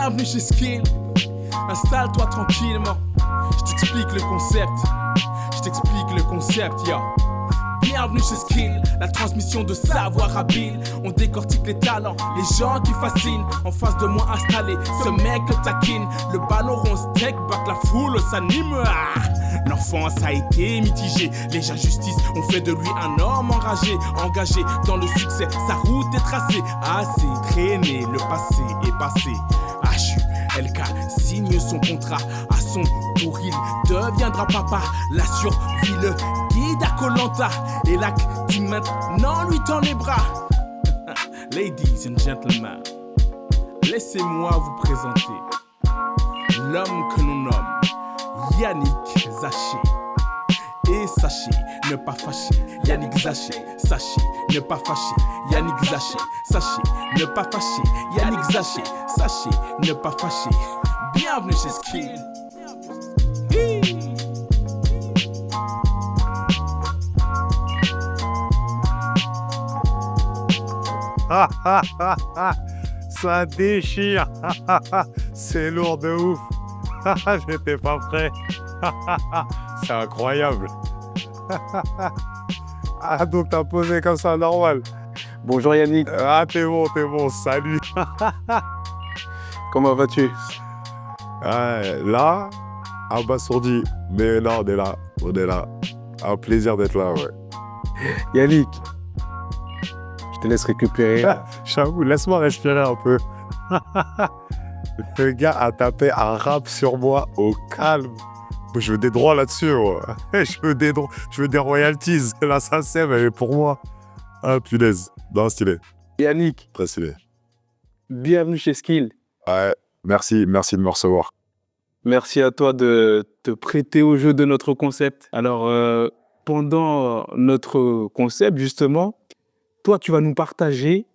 Bienvenue chez Skill. Installe-toi tranquillement. Je t'explique le concept, yo. Bienvenue chez Skill, la transmission de savoir habile. On décortique les talents, les gens qui fascinent. En face de moi installé, ce mec taquine. Le ballon rond steak, back la foule s'anime. L'enfance a été mitigée, les injustices ont fait de lui un homme enragé. Engagé dans le succès, sa route est tracée. Assez traîné, le passé est passé. HULK signe son contrat. À son tour, il deviendra papa. La survie le guide à Koh-Lanta. Et l'acting maintenant lui tend les bras. Ladies and gentlemen, laissez-moi vous présenter l'homme que l'on nomme Yannick Zaché. Et sachez, ne pas fâcher, Yannick Zaché. Sachez, ne pas fâcher, Yannick Zaché. Sachez, ne pas fâcher, Yannick Zaché. Sachez, ne pas fâcher. Bienvenue chez Skill. Ça déchire. C'est lourd de ouf. J'étais pas prêt. C'est incroyable. Ah, donc t'as posé comme ça, normal. Bonjour Yannick. Ah, t'es bon, salut. Comment vas-tu? Là, abasourdi. Mais là, on est là. Un plaisir d'être là, ouais. Yannick, je te laisse récupérer. J'avoue, laisse-moi respirer un peu. Le gars a tapé un rap sur moi au calme. Je veux des droits là-dessus, moi. Je veux des royalties. La SACEM, elle est pour moi. Ah, punaise. Non, stylé. Yannick, Très stylé. bienvenue chez Skill. Ouais, merci de me recevoir. Merci à toi de te prêter au jeu de notre concept. Alors, pendant notre concept, justement, toi, tu vas nous partager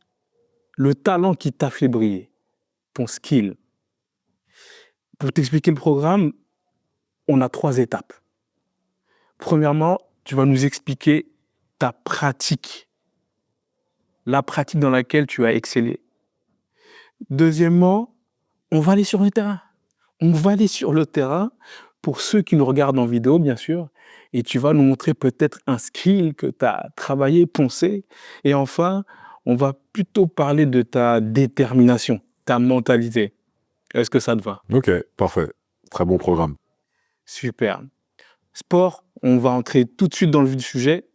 le talent qui t'a fait briller, ton skill. Pour t'expliquer le programme, on a 3 étapes. Premièrement, tu vas nous expliquer ta pratique, la pratique dans laquelle tu as excellé. Deuxièmement, on va aller sur le terrain. On va aller sur le terrain pour ceux qui nous regardent en vidéo, bien sûr, et tu vas nous montrer peut-être un skill que tu as travaillé, poncé. Et enfin, on va plutôt parler de ta détermination, ta mentalité. Est-ce que ça te va? Ok, parfait. Très bon programme. Super. Sport, on va entrer tout de suite dans le vif du sujet.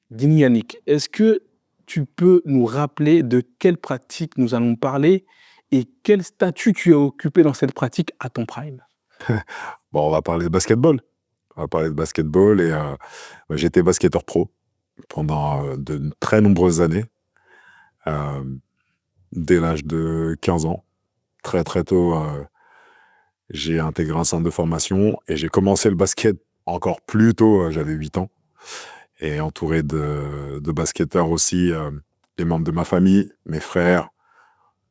Dis-nous Yannick, est-ce que tu peux nous rappeler de quelle pratique nous allons parler et quel statut tu as occupé dans cette pratique à ton prime? Bon, on va parler de basketball. Et j'étais basketteur pro pendant de très nombreuses années. Dès l'âge de 15 ans. Très très tôt, j'ai intégré un centre de formation et j'ai commencé le basket encore plus tôt, j'avais 8 ans. Et entouré de basketteurs aussi, les membres de ma famille, mes frères,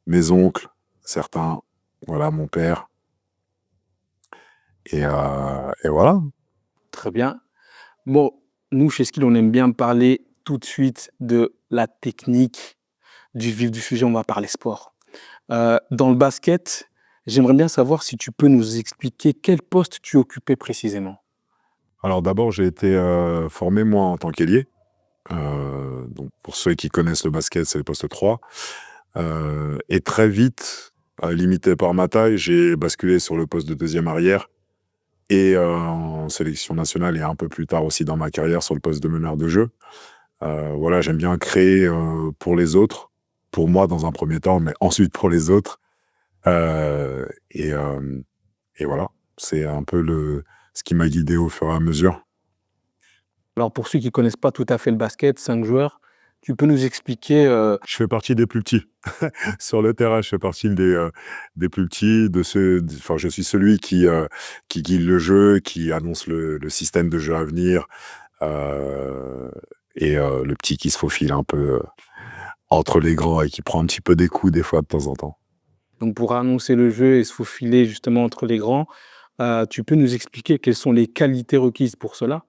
mes oncles, certains, voilà, mon père. Et voilà. Très bien. Bon, nous, chez Skill, on aime bien parler tout de suite de la technique, du vif du sujet, on va parler sport. Dans le basket, j'aimerais bien savoir si tu peux nous expliquer quel poste tu occupais précisément. Alors d'abord, j'ai été formé, moi, en tant qu'ailier. Donc pour ceux qui connaissent le basket, c'est le poste 3. Et très vite, limité par ma taille, j'ai basculé sur le poste de deuxième arrière. Et en sélection nationale et un peu plus tard aussi dans ma carrière sur le poste de meneur de jeu. Voilà, j'aime bien créer pour les autres, pour moi dans un premier temps, mais ensuite pour les autres. Et voilà, c'est un peu ce qui m'a guidé au fur et à mesure. Alors pour ceux qui ne connaissent pas tout à fait le basket, 5 joueurs, tu peux nous expliquer... Je fais partie des plus petits. Sur le terrain, je fais partie des plus petits, enfin, je suis celui qui guide le jeu, qui annonce le système de jeu à venir, et le petit qui se faufile un peu entre les grands et qui prend un petit peu des coups des fois de temps en temps. Donc pour annoncer le jeu et se faufiler justement entre les grands, tu peux nous expliquer quelles sont les qualités requises pour cela?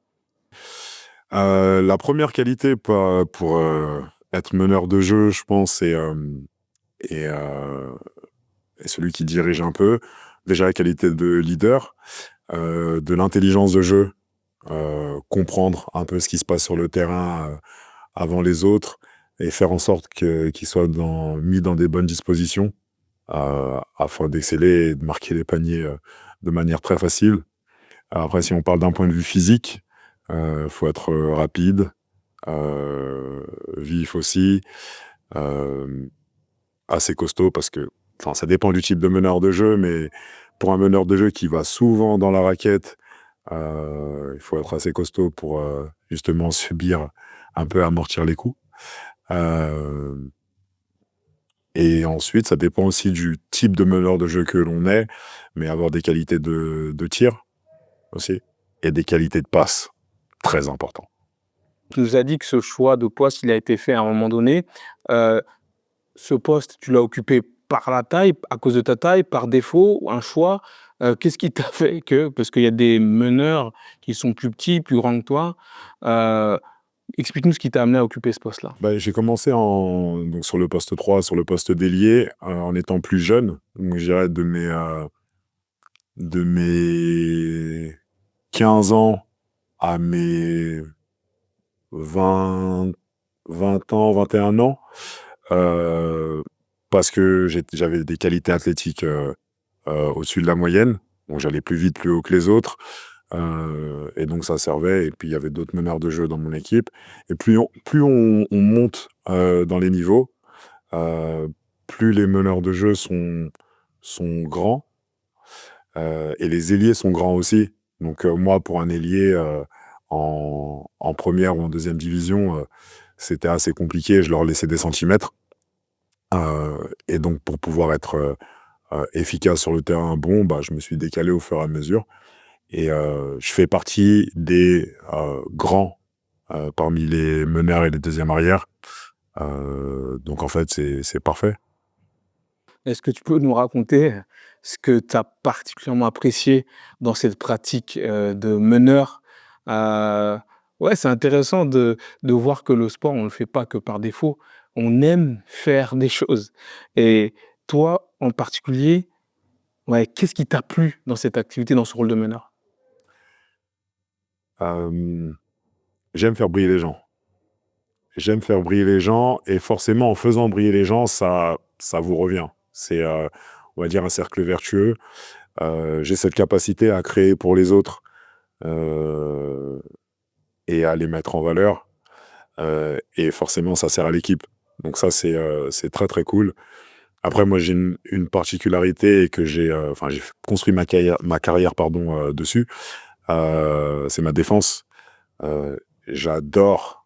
La première qualité pour être meneur de jeu, je pense, et et celui qui dirige un peu. Déjà la qualité de leader, de l'intelligence de jeu, comprendre un peu ce qui se passe sur le terrain avant les autres et faire en sorte qu'ils soient mis dans des bonnes dispositions afin d'exceller et de marquer les paniers de manière très facile. Après, si on parle d'un point de vue physique, faut être rapide, vif aussi, assez costaud parce que, enfin, ça dépend du type de meneur de jeu, mais pour un meneur de jeu qui va souvent dans la raquette, il faut être assez costaud pour justement subir un peu, amortir les coups. Et ensuite, ça dépend aussi du type de meneur de jeu que l'on est, mais avoir des qualités de tir aussi et des qualités de passe, très important. Tu nous as dit que ce choix de poste, il a été fait à un moment donné. Ce poste, tu l'as occupé par la taille, à cause de ta taille, par défaut, un choix? Qu'est-ce qui t'a fait que parce qu'il y a des meneurs qui sont plus petits, plus grands que toi. Explique-nous ce qui t'a amené à occuper ce poste-là. Bah, j'ai commencé donc sur le poste 3, sur le poste d'ailier, en étant plus jeune. Donc je dirais de mes 15 ans à mes 20 ans, 21 ans, parce que j'avais des qualités athlétiques au-dessus de la moyenne. Donc j'allais plus vite, plus haut que les autres. Et donc ça servait. Et puis il y avait d'autres meneurs de jeu dans mon équipe. Et plus on monte dans les niveaux, plus les meneurs de jeu sont grands. Et les ailiers sont grands aussi. Donc moi, pour un ailier en première ou en deuxième division, c'était assez compliqué. Je leur laissais des centimètres. Et donc pour pouvoir être efficace sur le terrain, bah, je me suis décalé au fur et à mesure. Et je fais partie des grands parmi les meneurs et les deuxièmes arrières. Donc en fait, c'est parfait. Est-ce que tu peux nous raconter ce que tu as particulièrement apprécié dans cette pratique de meneur? Ouais, c'est intéressant de voir que le sport, on ne le fait pas que par défaut. On aime faire des choses. Et toi, en particulier, ouais, qu'est-ce qui t'a plu dans cette activité, dans ce rôle de meneur? J'aime faire briller les gens. J'aime faire briller les gens et forcément, en faisant briller les gens, ça vous revient. C'est, on va dire, un cercle vertueux. J'ai cette capacité à créer pour les autres et à les mettre en valeur. Et forcément, ça sert à l'équipe. Donc ça, c'est très, très cool. Après, moi, j'ai une particularité et que j'ai construit ma carrière pardon, dessus. C'est ma défense. J'adore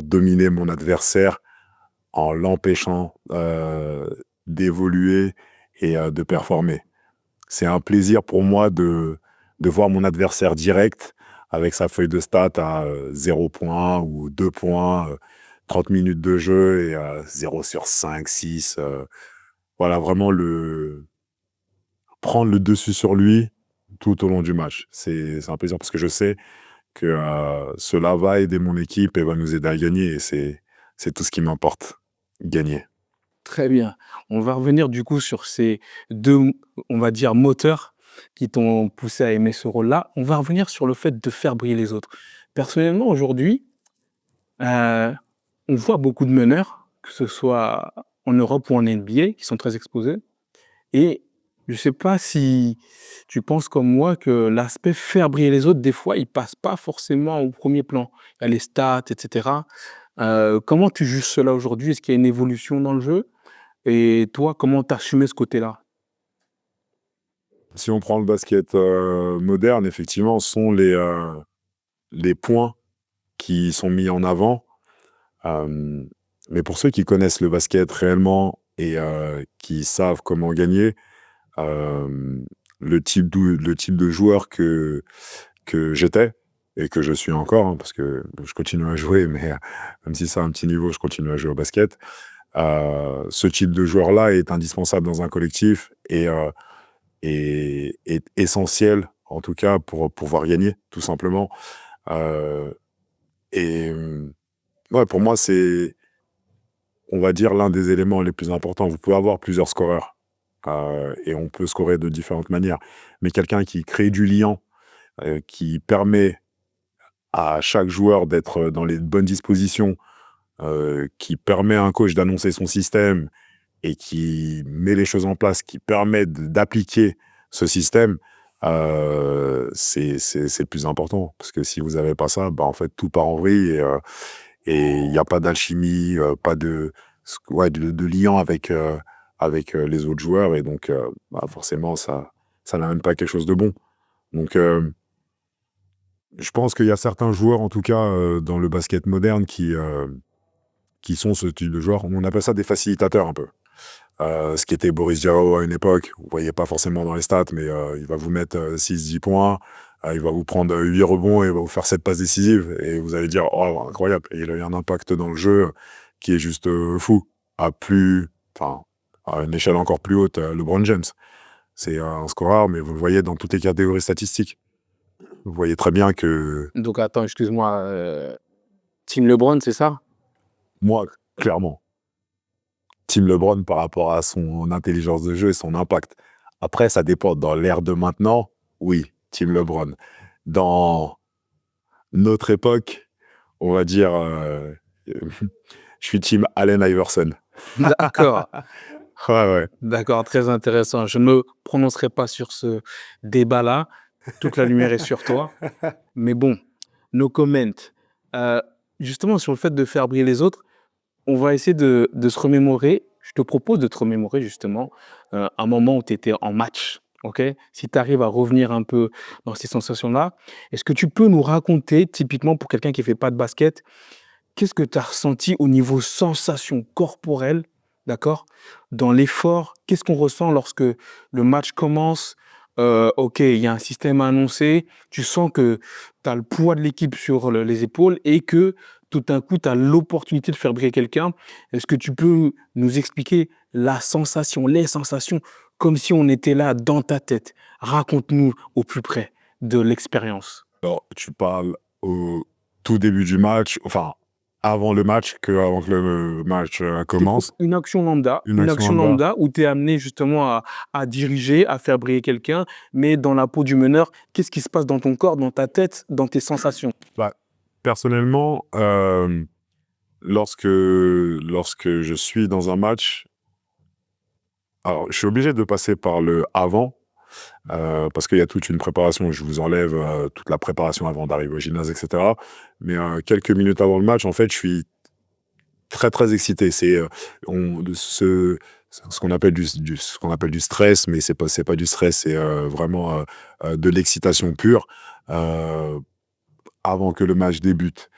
dominer mon adversaire en l'empêchant d'évoluer et de performer. C'est un plaisir pour moi de voir mon adversaire direct avec sa feuille de stats à 0 points ou 2 points, 30 minutes de jeu et 0 sur 5, 6. Voilà, vraiment prendre le dessus sur lui tout au long du match. C'est un plaisir parce que je sais que cela va aider mon équipe et va nous aider à gagner. Et c'est tout ce qui m'importe, gagner. Très bien. On va revenir du coup sur ces 2, on va dire, moteurs qui t'ont poussé à aimer ce rôle-là. On va revenir sur le fait de faire briller les autres. Personnellement, aujourd'hui, on voit beaucoup de meneurs, que ce soit en Europe ou en NBA, qui sont très exposés. Et je ne sais pas si tu penses comme moi que l'aspect faire briller les autres, des fois, il passe pas forcément au premier plan. Il y a les stats, et cetera. Comment tu juges cela aujourd'hui? Est-ce qu'il y a une évolution dans le jeu? Et toi, comment tu as assumé ce côté-là? Si on prend le basket moderne, effectivement, ce sont les points qui sont mis en avant. Mais pour ceux qui connaissent le basket réellement et qui savent comment gagner, le type de joueur que j'étais et que je suis encore, hein, parce que je continue à jouer, mais même si c'est à un petit niveau, je continue à jouer au basket. Ce type de joueur-là est indispensable dans un collectif et est essentiel, en tout cas, pour pouvoir gagner, tout simplement. Et pour moi, c'est, on va dire, l'un des éléments les plus importants. Vous pouvez avoir plusieurs scoreurs. et on peut scorer de différentes manières. Mais quelqu'un qui crée du lien, qui permet à chaque joueur d'être dans les bonnes dispositions, qui permet à un coach d'annoncer son système et qui met les choses en place, qui permet d'appliquer ce système, c'est le plus important. Parce que si vous n'avez pas ça, bah, en fait, tout part en vrille et il n'y a pas d'alchimie, pas de lien avec les autres joueurs. Et donc, bah, forcément, ça n'amène pas quelque chose de bon. Donc, je pense qu'il y a certains joueurs, en tout cas, dans le basket moderne, qui sont ce type de joueurs. On appelle ça des facilitateurs un peu. Ce qui était Boris Diaw à une époque, vous ne voyez pas forcément dans les stats, mais il va vous mettre 6-10 points, il va vous prendre 8 rebonds et il va vous faire 7 passes décisives, et vous allez dire « Oh, incroyable !» Et il a eu un impact dans le jeu qui est juste fou, à une échelle encore plus haute, LeBron James. C'est un scoreur, mais vous le voyez dans toutes les catégories statistiques. Vous voyez très bien que Donc, attends, excuse-moi, Team LeBron, c'est ça? moi, clairement, Team LeBron par rapport à son intelligence de jeu et son impact. Après, ça dépend. Dans l'ère de maintenant, oui, Team LeBron. Dans notre époque, on va dire, je suis Team Allen Iverson. D'accord, Ouais. d'accord, très intéressant. Je ne me prononcerai pas sur ce débat-là. Toute la lumière est sur toi. Mais bon, no comment. Justement, sur le fait de faire briller les autres, on va essayer de se remémorer. Je te propose de te remémorer justement un moment où tu étais en match. Ok. Si tu arrives à revenir un peu dans ces sensations-là, est-ce que tu peux nous raconter, typiquement pour quelqu'un qui ne fait pas de basket, qu'est-ce que tu as ressenti au niveau sensation corporelle, d'accord, dans l'effort? Qu'est-ce qu'on ressent lorsque le match commence? Ok, il y a un système à annoncer. Tu sens que tu as le poids de l'équipe sur les épaules et que tout d'un coup, tu as l'opportunité de faire briller quelqu'un. Est-ce que tu peux nous expliquer la sensation, les sensations, comme si on était là dans ta tête? Raconte-nous au plus près de l'expérience. Alors, tu parles au tout début du match, enfin, avant le match, avant que le match commence. Une action lambda, Une une action action lambda. lambda où tu es amené justement à diriger, à faire briller quelqu'un, mais dans la peau du meneur, qu'est-ce qui se passe dans ton corps, dans ta tête, dans tes sensations? Personnellement, lorsque je suis dans un match, alors je suis obligé de passer par le avant, parce qu'il y a toute une préparation. Je vous enlève toute la préparation avant d'arriver au gymnase, etc. Mais quelques minutes avant le match, en fait, je suis très, très excité. C'est ce qu'on appelle ce qu'on appelle du stress, mais c'est pas du stress, c'est vraiment de l'excitation pure avant que le match débute.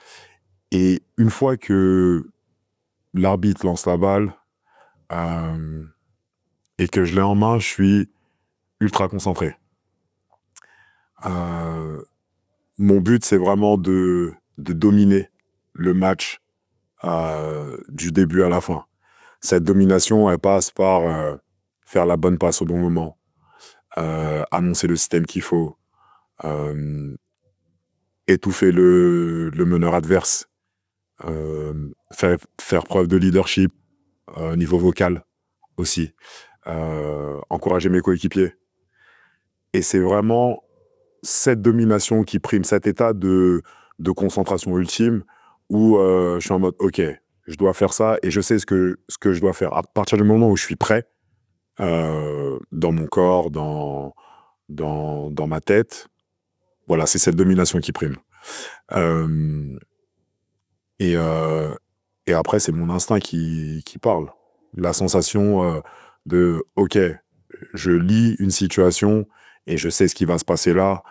Et une fois que l'arbitre lance la balle et que je l'ai en main, je suis ultra concentré. Mon but, c'est vraiment de dominer le match du début à la fin. Cette domination, elle passe par faire la bonne passe au bon moment, annoncer le système qu'il faut, étouffer le meneur adverse, faire preuve de leadership au niveau vocal aussi, encourager mes coéquipiers. Et c'est vraiment cette domination qui prime, cet état de concentration ultime où je suis en mode « Ok, je dois faire ça et je sais ce que je dois faire. » À partir du moment où je suis prêt, dans mon corps, dans ma tête, voilà, c'est cette domination qui prime. Et après, c'est mon instinct qui parle. La sensation de « Ok, je lis une situation et je sais ce qui va se passer là. »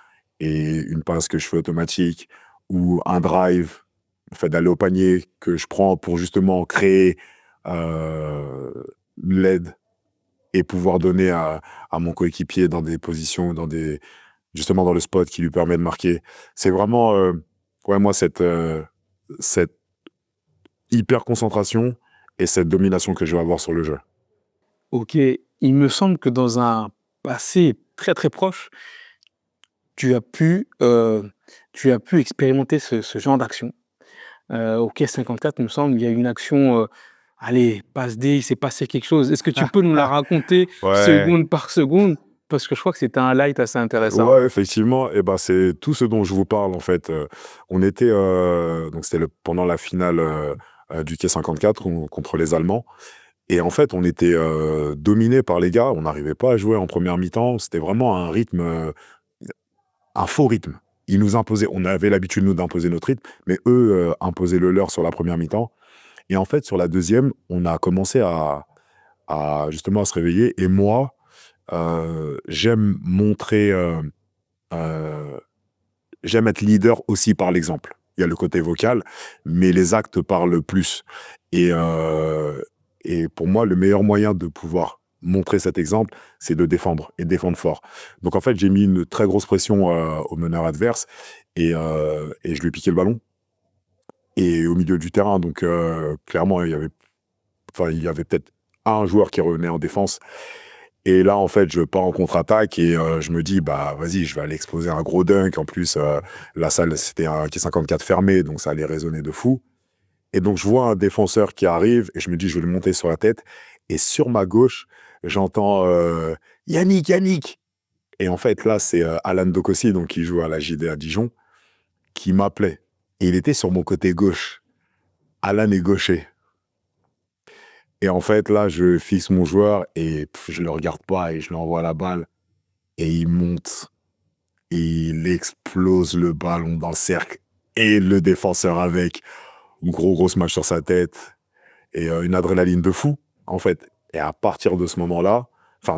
Et une passe que je fais automatique ou un drive, le fait d'aller au panier que je prends pour justement créer l'aide et pouvoir donner à mon coéquipier dans des positions, justement dans le spot qui lui permet de marquer. C'est vraiment, moi, cette hyper concentration et cette domination que je vais avoir sur le jeu. Ok, il me semble que dans un passé très très proche, tu as pu expérimenter ce genre d'action. Au Caisse 54, il me semble, il y a une action allez, passe D, il s'est passé quelque chose. Est-ce que tu peux nous la raconter Ouais. seconde par seconde? Parce que je crois que c'était un light assez intéressant. Ouais, effectivement, et ben, c'est tout ce dont je vous parle, en fait. On était, donc c'était pendant la finale du T54 contre les Allemands. Et en fait, on était dominés par les gars. On n'arrivait pas à jouer en première mi-temps. C'était vraiment un rythme, un faux rythme. Ils nous imposaient. On avait l'habitude, nous, d'imposer notre rythme, mais eux imposaient le leur sur la première mi-temps. Et en fait, sur la deuxième, on a commencé justement à se réveiller. Et moi, j'aime montrer. Euh, J'aime être leader aussi par l'exemple. Il y a le côté vocal, mais les actes parlent plus. Et, euh, et pour moi, le meilleur moyen de pouvoir montrer cet exemple, c'est de défendre et défendre fort. Donc en fait, j'ai mis une très grosse pression au meneur adverse et je lui ai piqué le ballon. Et au milieu du terrain, donc clairement, il y avait peut-être un joueur qui revenait en défense. Et là, en fait, je pars en contre-attaque et je me dis, bah, vas-y, je vais aller exploser un gros dunk. En plus, la salle, c'était un K54 fermé, donc ça allait résonner de fou. Et donc, je vois un défenseur qui arrive et je me dis, je vais lui monter sur la tête. Et sur ma gauche, j'entends Yannick, Yannick. Et en fait, là, c'est Alan Dokossi, donc qui joue à la JD à Dijon, qui m'appelait. Et il était sur mon côté gauche. Alan est gaucher. Et en fait, là, je fixe mon joueur et je le regarde pas et je lui envoie la balle. Et il monte. Et il explose le ballon dans le cercle. Et le défenseur avec. Une grosse match sur sa tête. Et une adrénaline de fou, en fait. Et à partir de ce moment-là, enfin,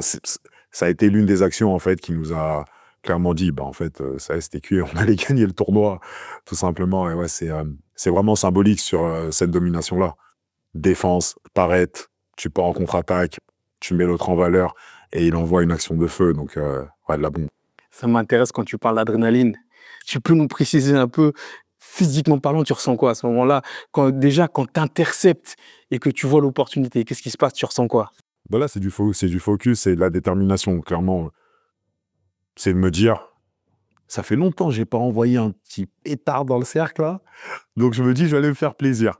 ça a été l'une des actions, en fait, qui nous a clairement dit, bah, en fait, ça y est, c'était cuit, on allait gagner le tournoi, tout simplement. Et ouais, c'est vraiment symbolique sur cette domination-là. Défense, t'arrêtes, tu pars en contre-attaque, tu mets l'autre en valeur, et il envoie une action de feu. Donc, ouais, de la bombe. Ça m'intéresse quand tu parles d'adrénaline. Tu peux nous préciser un peu, physiquement parlant, tu ressens quoi à ce moment-là? Quand tu interceptes et que tu vois l'opportunité, qu'est-ce qui se passe? Tu ressens quoi? Bah là, c'est du focus, c'est de la détermination. Clairement, c'est de me dire, ça fait longtemps que j'ai pas envoyé un petit pétard dans le cercle, là. Donc, je me dis, je vais aller me faire plaisir.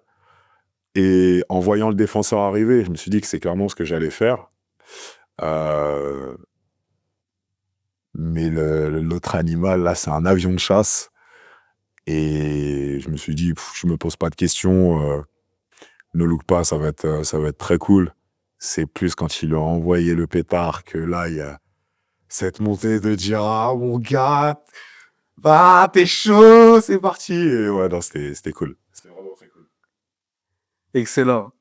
Et en voyant le défenseur arriver, je me suis dit que c'est clairement ce que j'allais faire. Euh, mais l'autre animal, là, c'est un avion de chasse. Et je me suis dit, je me pose pas de questions. Ne look pas, ça va être très cool. C'est plus quand il a envoyé le pétard que là, il y a cette montée de dire, ah, mon gars, bah, t'es chaud, c'est parti. Et ouais, non, c'était cool. C'était vraiment très cool. Excellent.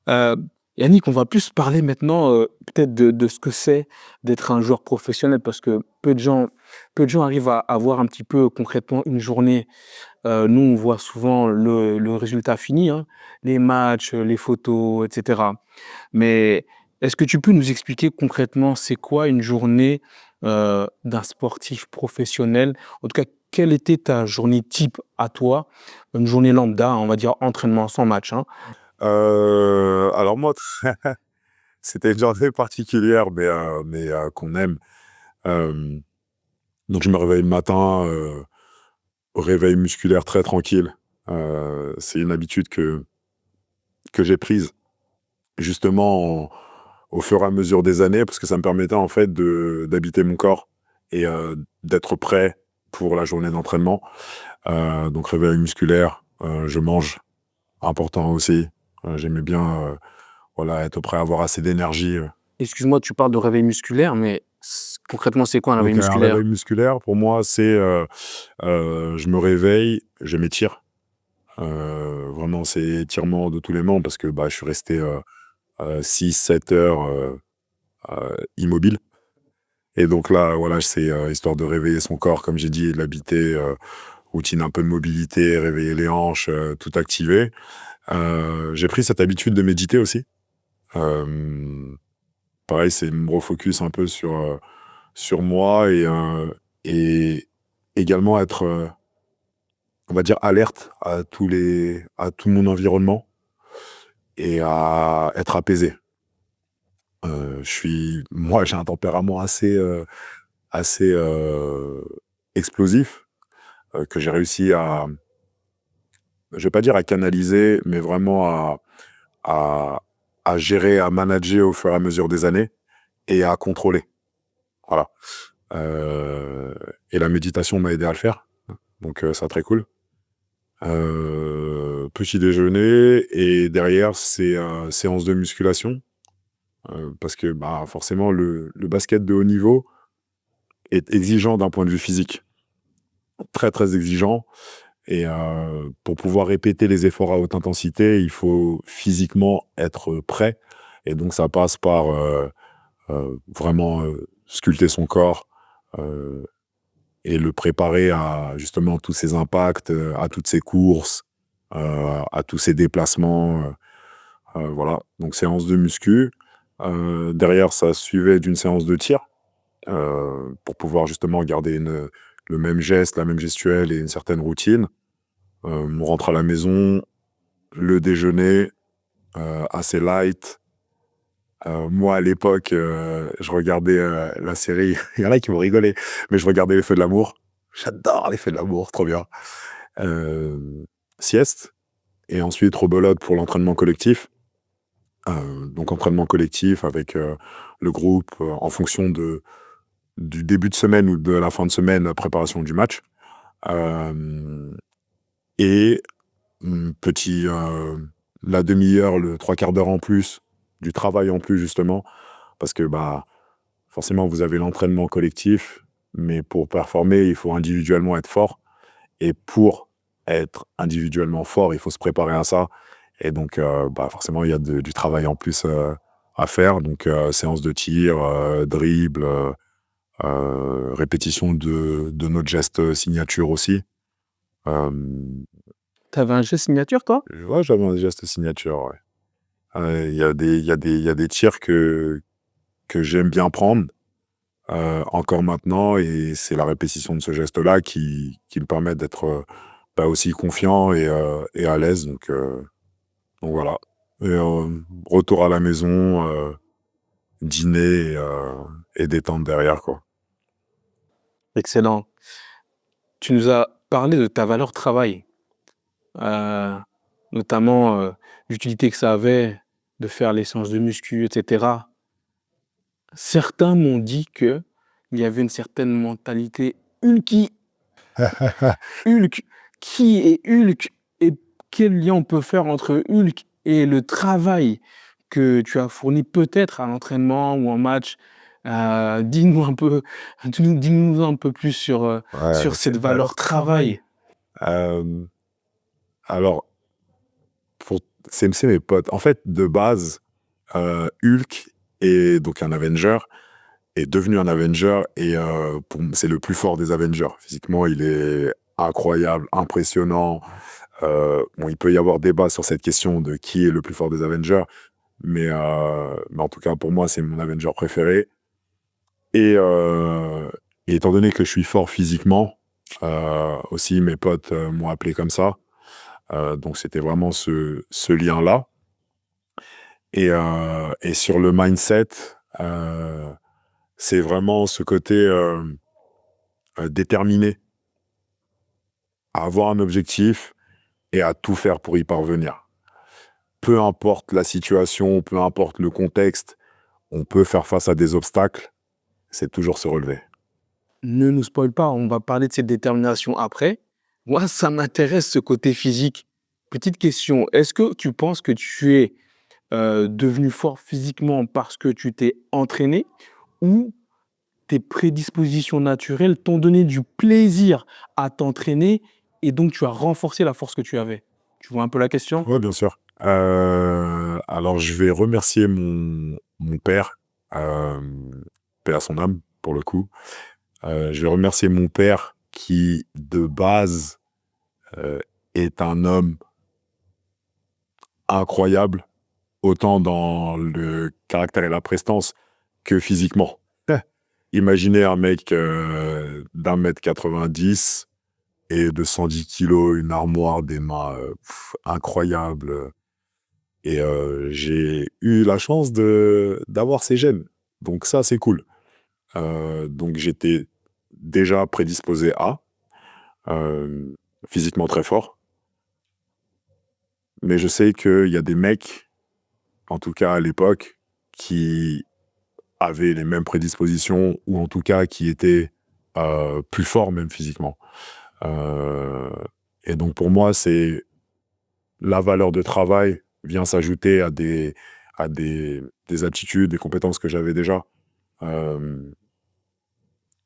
Euh, Yannick, on va plus parler maintenant peut-être de ce que c'est d'être un joueur professionnel parce que peu de gens arrivent à voir un petit peu concrètement une journée. Nous, on voit souvent le résultat fini, hein, les matchs, les photos, etc. Mais est-ce que tu peux nous expliquer concrètement c'est quoi une journée d'un sportif professionnel? En tout cas, quelle était ta journée type à toi? Une journée lambda, on va dire entraînement sans match, hein. Alors moi, c'était une journée particulière, mais qu'on aime. Euh, donc je me réveille le matin, au réveil musculaire très tranquille. C'est une habitude que j'ai prise justement au fur et à mesure des années, parce que ça me permettait en fait d'habiter mon corps et d'être prêt pour la journée d'entraînement. Donc réveil musculaire, je mange, important aussi. J'aimais bien voilà, être prêt à avoir assez d'énergie. Excuse-moi, tu parles de réveil musculaire, mais concrètement, c'est quoi un réveil Donc un musculaire? réveil musculaire, pour moi, c'est je me réveille, je m'étire. Vraiment, c'est étirement de tous les membres parce que bah, je suis resté 6-7 heures immobile. Et donc là, voilà, c'est histoire de réveiller son corps, comme j'ai dit, et de l'habiter, routine un peu de mobilité, réveiller les hanches, tout activer. J'ai pris cette habitude de méditer aussi. Euh, Pareil, c'est me refocus un peu sur moi et également être, on va dire, alerte à tout mon environnement et à être apaisé. Moi, j'ai un tempérament assez explosif que j'ai réussi je vais pas dire à canaliser, mais vraiment à à gérer, à manager au fur et à mesure des années et à contrôler. Voilà. Et la méditation m'a aidé à le faire. Donc, ça, très cool. Petit déjeuner et derrière, c'est séance de musculation. Parce que bah, forcément, le basket de haut niveau est exigeant d'un point de vue physique. Très, très exigeant. Et pour pouvoir répéter les efforts à haute intensité, il faut physiquement être prêt. Et donc, ça passe par vraiment sculpter son corps et le préparer à justement tous ces impacts, à toutes ces courses, à tous ces déplacements. Voilà, donc séance de muscu. Derrière, ça suivait d'une séance de tir pour pouvoir justement garder le même geste, la même gestuelle et une certaine routine. On rentre à la maison, le déjeuner, assez light. Moi, à l'époque, je regardais la série. Il y en a qui vont rigoler, mais je regardais Les Feux de l'amour. J'adore Les Feux de l'amour, trop bien. Sieste, et ensuite rebelote pour l'entraînement collectif. Donc entraînement collectif avec le groupe en fonction du début de semaine ou de la fin de semaine, préparation du match. Et la demi-heure, le 3/4 d'heure en plus, du travail en plus justement, parce que bah forcément vous avez l'entraînement collectif, mais pour performer, il faut individuellement être fort. Et pour être individuellement fort, il faut se préparer à ça. Et donc, bah forcément, il y a du travail en plus à faire. Donc, séance de tir, dribble, répétition de notre geste signature aussi. T'avais un geste signature, toi? Ouais, j'avais un geste signature, ouais. Il y a des tirs que j'aime bien prendre encore maintenant, et c'est la répétition de ce geste-là qui me permet d'être bah, aussi confiant et à l'aise. Donc voilà. Et retour à la maison, dîner et détente derrière, quoi. Excellent. Tu nous as parlé de ta valeur travail, notamment l'utilité que ça avait de faire les séances de muscu, etc. Certains m'ont dit qu'il y avait une certaine mentalité Hulk. Qui est Hulk et quel lien on peut faire entre Hulk et le travail que tu as fourni peut-être à l'entraînement ou en match? Dis-nous un peu, dis-nous un peu plus Ouais, sur cette valeur travail. Euh, alors, pour c'est mes potes. En fait, de base, Hulk est donc un Avenger, est devenu un Avenger, et c'est le plus fort des Avengers. Physiquement, il est incroyable, impressionnant. Bon, il peut y avoir débat sur cette question de qui est le plus fort des Avengers, mais en tout cas, pour moi, c'est mon Avenger préféré. Et, étant donné que je suis fort physiquement, aussi, mes potes m'ont appelé comme ça. Donc, c'était vraiment ce lien-là. Et sur le mindset, c'est vraiment ce côté déterminé à avoir un objectif et à tout faire pour y parvenir. Peu importe la situation, peu importe le contexte, on peut faire face à des obstacles, c'est toujours se relever. Ne nous spoil pas, on va parler de cette détermination après. Moi, ça m'intéresse ce côté physique. Petite question, est-ce que tu penses que tu es devenu fort physiquement parce que tu t'es entraîné ou tes prédispositions naturelles t'ont donné du plaisir à t'entraîner et donc tu as renforcé la force que tu avais? Tu vois un peu la question? Oui, bien sûr. Alors, je vais remercier mon père, paix à son âme, pour le coup. Je vais remercier mon père qui, de base, est un homme incroyable, autant dans le caractère et la prestance que physiquement. Imaginez un mec d'1,90 m et de 110 kilos, une armoire, des mains incroyables. Et j'ai eu la chance d'avoir ces gènes. Donc ça, c'est cool. Donc j'étais déjà prédisposé à, physiquement très fort. Mais je sais qu'il y a des mecs en tout cas à l'époque, qui avaient les mêmes prédispositions ou en tout cas qui étaient plus forts même physiquement. Et donc pour moi, c'est la valeur de travail vient s'ajouter à des aptitudes, des compétences que j'avais déjà.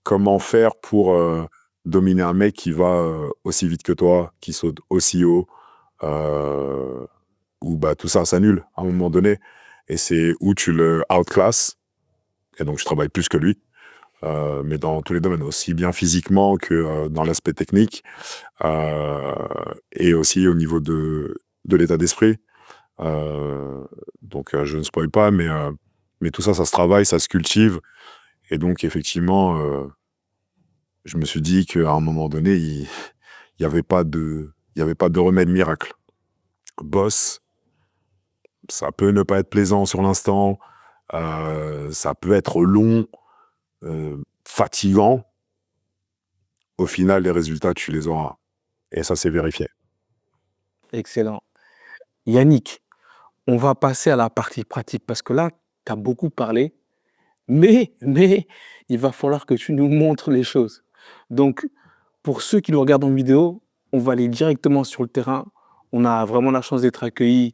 Comment faire pour dominer un mec qui va aussi vite que toi, qui saute aussi haut, où bah, tout ça s'annule à un moment donné. Et c'est où tu le outclasses, et donc je travaille plus que lui, mais dans tous les domaines, aussi bien physiquement que dans l'aspect technique, et aussi au niveau de l'état d'esprit. Donc je ne spoil pas, mais tout ça, ça se travaille, ça se cultive. Et donc effectivement, je me suis dit qu'à un moment donné, il n'y avait pas de remède miracle. Boss, ça peut ne pas être plaisant sur l'instant, ça peut être long, fatigant. Au final, les résultats, tu les auras. Et ça, c'est vérifié. Excellent. Yannick, on va passer à la partie pratique parce que là, tu as beaucoup parlé, mais il va falloir que tu nous montres les choses. Donc, pour ceux qui nous regardent en vidéo, on va aller directement sur le terrain. On a vraiment la chance d'être accueillis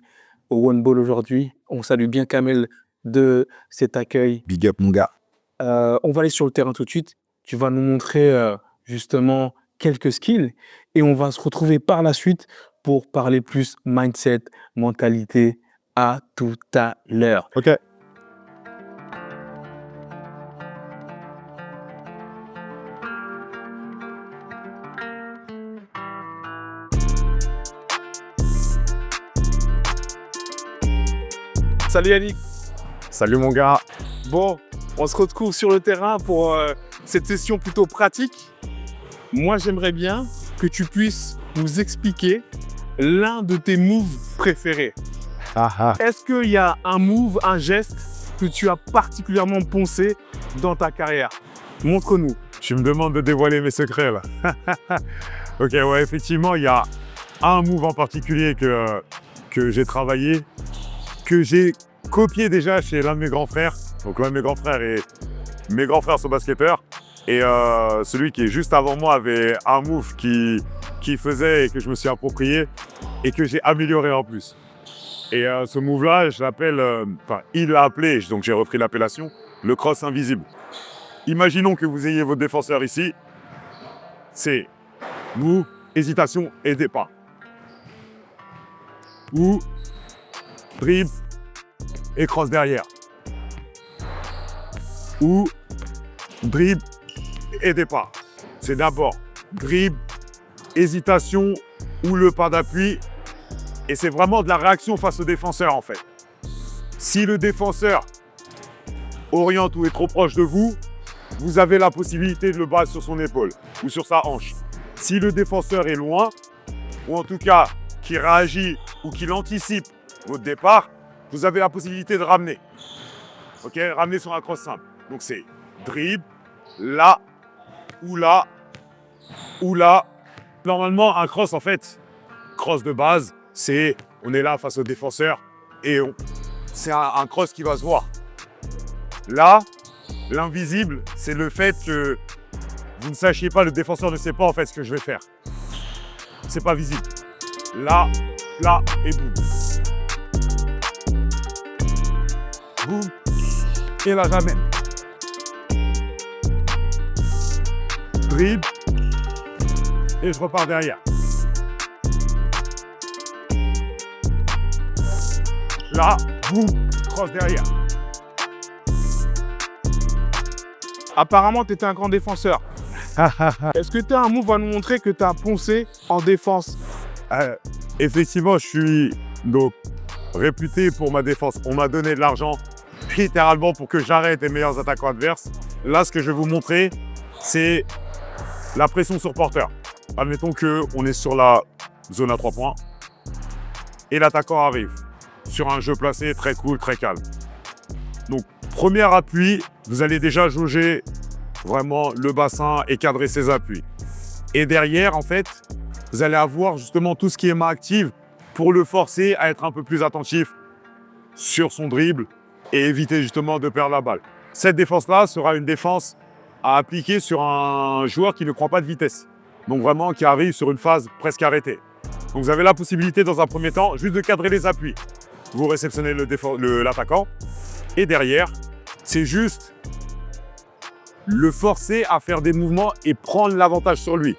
au One Ball aujourd'hui. On salue bien Kamel de cet accueil. Big up, mon gars. On va aller sur le terrain tout de suite. Tu vas nous montrer justement quelques skills et on va se retrouver par la suite pour parler plus mindset, mentalité. À tout à l'heure. Ok. Salut Yannick. Salut, mon gars. Bon, on se retrouve sur le terrain pour cette session plutôt pratique. Moi, j'aimerais bien que tu puisses nous expliquer l'un de tes moves préférés. Est-ce qu'il y a un move, un geste que tu as particulièrement poncé dans ta carrière? Montre-nous. Tu me demandes de dévoiler mes secrets, là. Ok, ouais, effectivement, il y a un move en particulier que j'ai travaillé, que j'ai copié déjà chez l'un de mes grands frères. Donc l'un de mes grands frères sont basketteurs. Et celui qui est juste avant moi avait un move qui faisait et que je me suis approprié et que j'ai amélioré en plus. Et ce move-là, je l'appelle, il l'a appelé, donc j'ai repris l'appellation, le cross invisible. Imaginons que vous ayez votre défenseur ici, c'est move, hésitation et départ. Ou dribble et cross derrière. Ou dribble et départ. C'est d'abord dribble, hésitation ou le pas d'appui. Et c'est vraiment de la réaction face au défenseur en fait. Si le défenseur oriente ou est trop proche de vous, vous avez la possibilité de le battre sur son épaule ou sur sa hanche. Si le défenseur est loin, ou en tout cas qu'il réagit ou qu'il anticipe votre départ, vous avez la possibilité de ramener. Ok, ramener sur un cross simple. Donc c'est dribble, là, ou là, ou là. Normalement, un cross en fait, cross de base, c'est on est là face au défenseur et c'est un cross qui va se voir. Là, l'invisible, c'est le fait que vous ne sachiez pas, le défenseur ne sait pas en fait ce que je vais faire. C'est pas visible. Là, là et boum. Boum. Et là, jamais. Dribble. Et je repars derrière. Là, boum, cross derrière. Apparemment, tu étais un grand défenseur. Est-ce que tu as un move à nous montrer que tu as poncé en défense? Effectivement, je suis donc réputé pour ma défense. On m'a donné de l'argent littéralement pour que j'arrête les meilleurs attaquants adverses. Là, ce que je vais vous montrer, c'est la pression sur porteur. Admettons qu'on est sur la zone à 3 points et l'attaquant arrive sur un jeu placé très cool, très calme. Donc, premier appui, vous allez déjà jauger vraiment le bassin et cadrer ses appuis. Et derrière, en fait, vous allez avoir justement tout ce qui est main active pour le forcer à être un peu plus attentif sur son dribble et éviter justement de perdre la balle. Cette défense-là sera une défense à appliquer sur un joueur qui ne prend pas de vitesse. Donc vraiment qui arrive sur une phase presque arrêtée. Donc vous avez la possibilité dans un premier temps juste de cadrer les appuis. Vous réceptionnez l'attaquant et derrière, c'est juste le forcer à faire des mouvements et prendre l'avantage sur lui.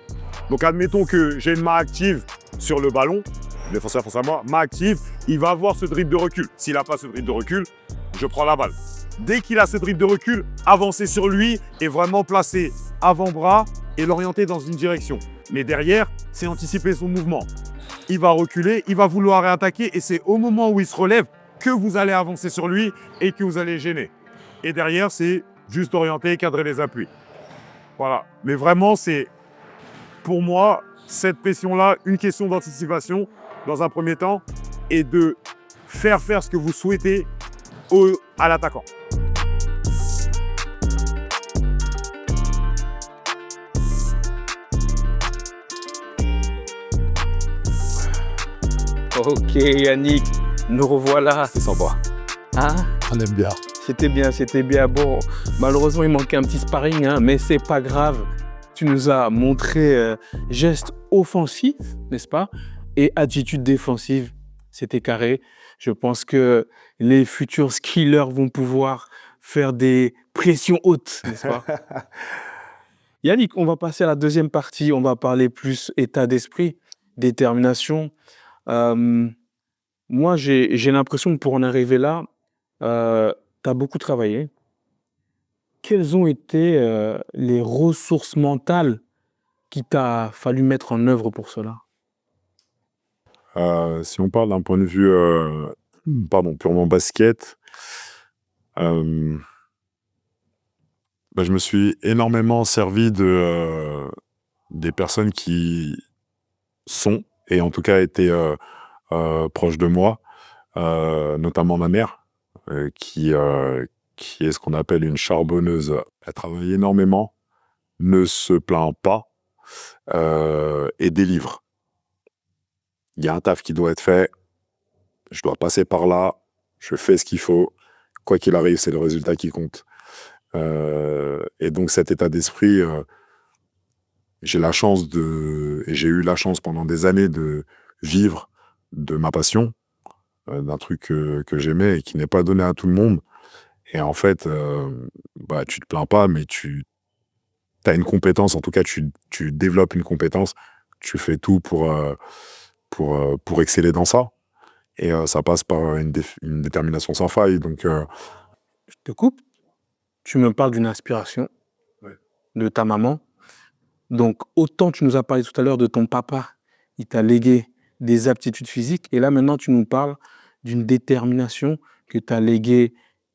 Donc admettons que j'ai une main active sur le ballon, le défenseur face à moi, main active, il va avoir ce dribble de recul. S'il n'a pas ce dribble de recul, je prends la balle. Dès qu'il a ce dribble de recul, avancer sur lui et vraiment placer avant-bras et l'orienter dans une direction. Mais derrière, c'est anticiper son mouvement. Il va reculer, il va vouloir réattaquer et c'est au moment où il se relève que vous allez avancer sur lui et que vous allez gêner. Et derrière, c'est juste orienter et cadrer les appuis. Voilà. Mais vraiment, c'est, pour moi, cette pression-là, une question d'anticipation dans un premier temps et de faire ce que vous souhaitez à l'attaquant. Ok Yannick, nous revoilà. C'est sympa. Hein? On aime bien. C'était bien. Bon, malheureusement, il manquait un petit sparring, hein, mais c'est pas grave. Tu nous as montré gestes offensifs, n'est-ce pas? Et attitude défensive, c'était carré. Je pense que les futurs skillers vont pouvoir faire des pressions hautes, n'est-ce pas? Yannick, on va passer à la deuxième partie. On va parler plus état d'esprit, détermination. Moi, j'ai l'impression que pour en arriver là, tu as beaucoup travaillé. Quelles ont été les ressources mentales qu'il t'a fallu mettre en œuvre pour cela? Si on parle d'un point de vue purement basket, je me suis énormément servi des personnes qui sont, et en tout cas étaient proches de moi, notamment ma mère, qui est ce qu'on appelle une charbonneuse. Elle travaille énormément, ne se plaint pas et délivre. Il y a un taf qui doit être fait, je dois passer par là, je fais ce qu'il faut, quoi qu'il arrive, c'est le résultat qui compte. Et donc cet état d'esprit, j'ai eu la chance pendant des années de vivre de ma passion, d'un truc que j'aimais et qui n'est pas donné à tout le monde. Et en fait, tu te plains pas, mais tu as une compétence, en tout cas tu développes une compétence, tu fais tout pour exceller dans ça. Et ça passe par une détermination sans faille. Donc, Je te coupe. Tu me parles d'une inspiration de ta maman. Donc, autant tu nous as parlé tout à l'heure de ton papa, il t'a légué des aptitudes physiques. Et là, maintenant, tu nous parles d'une détermination que t'a légué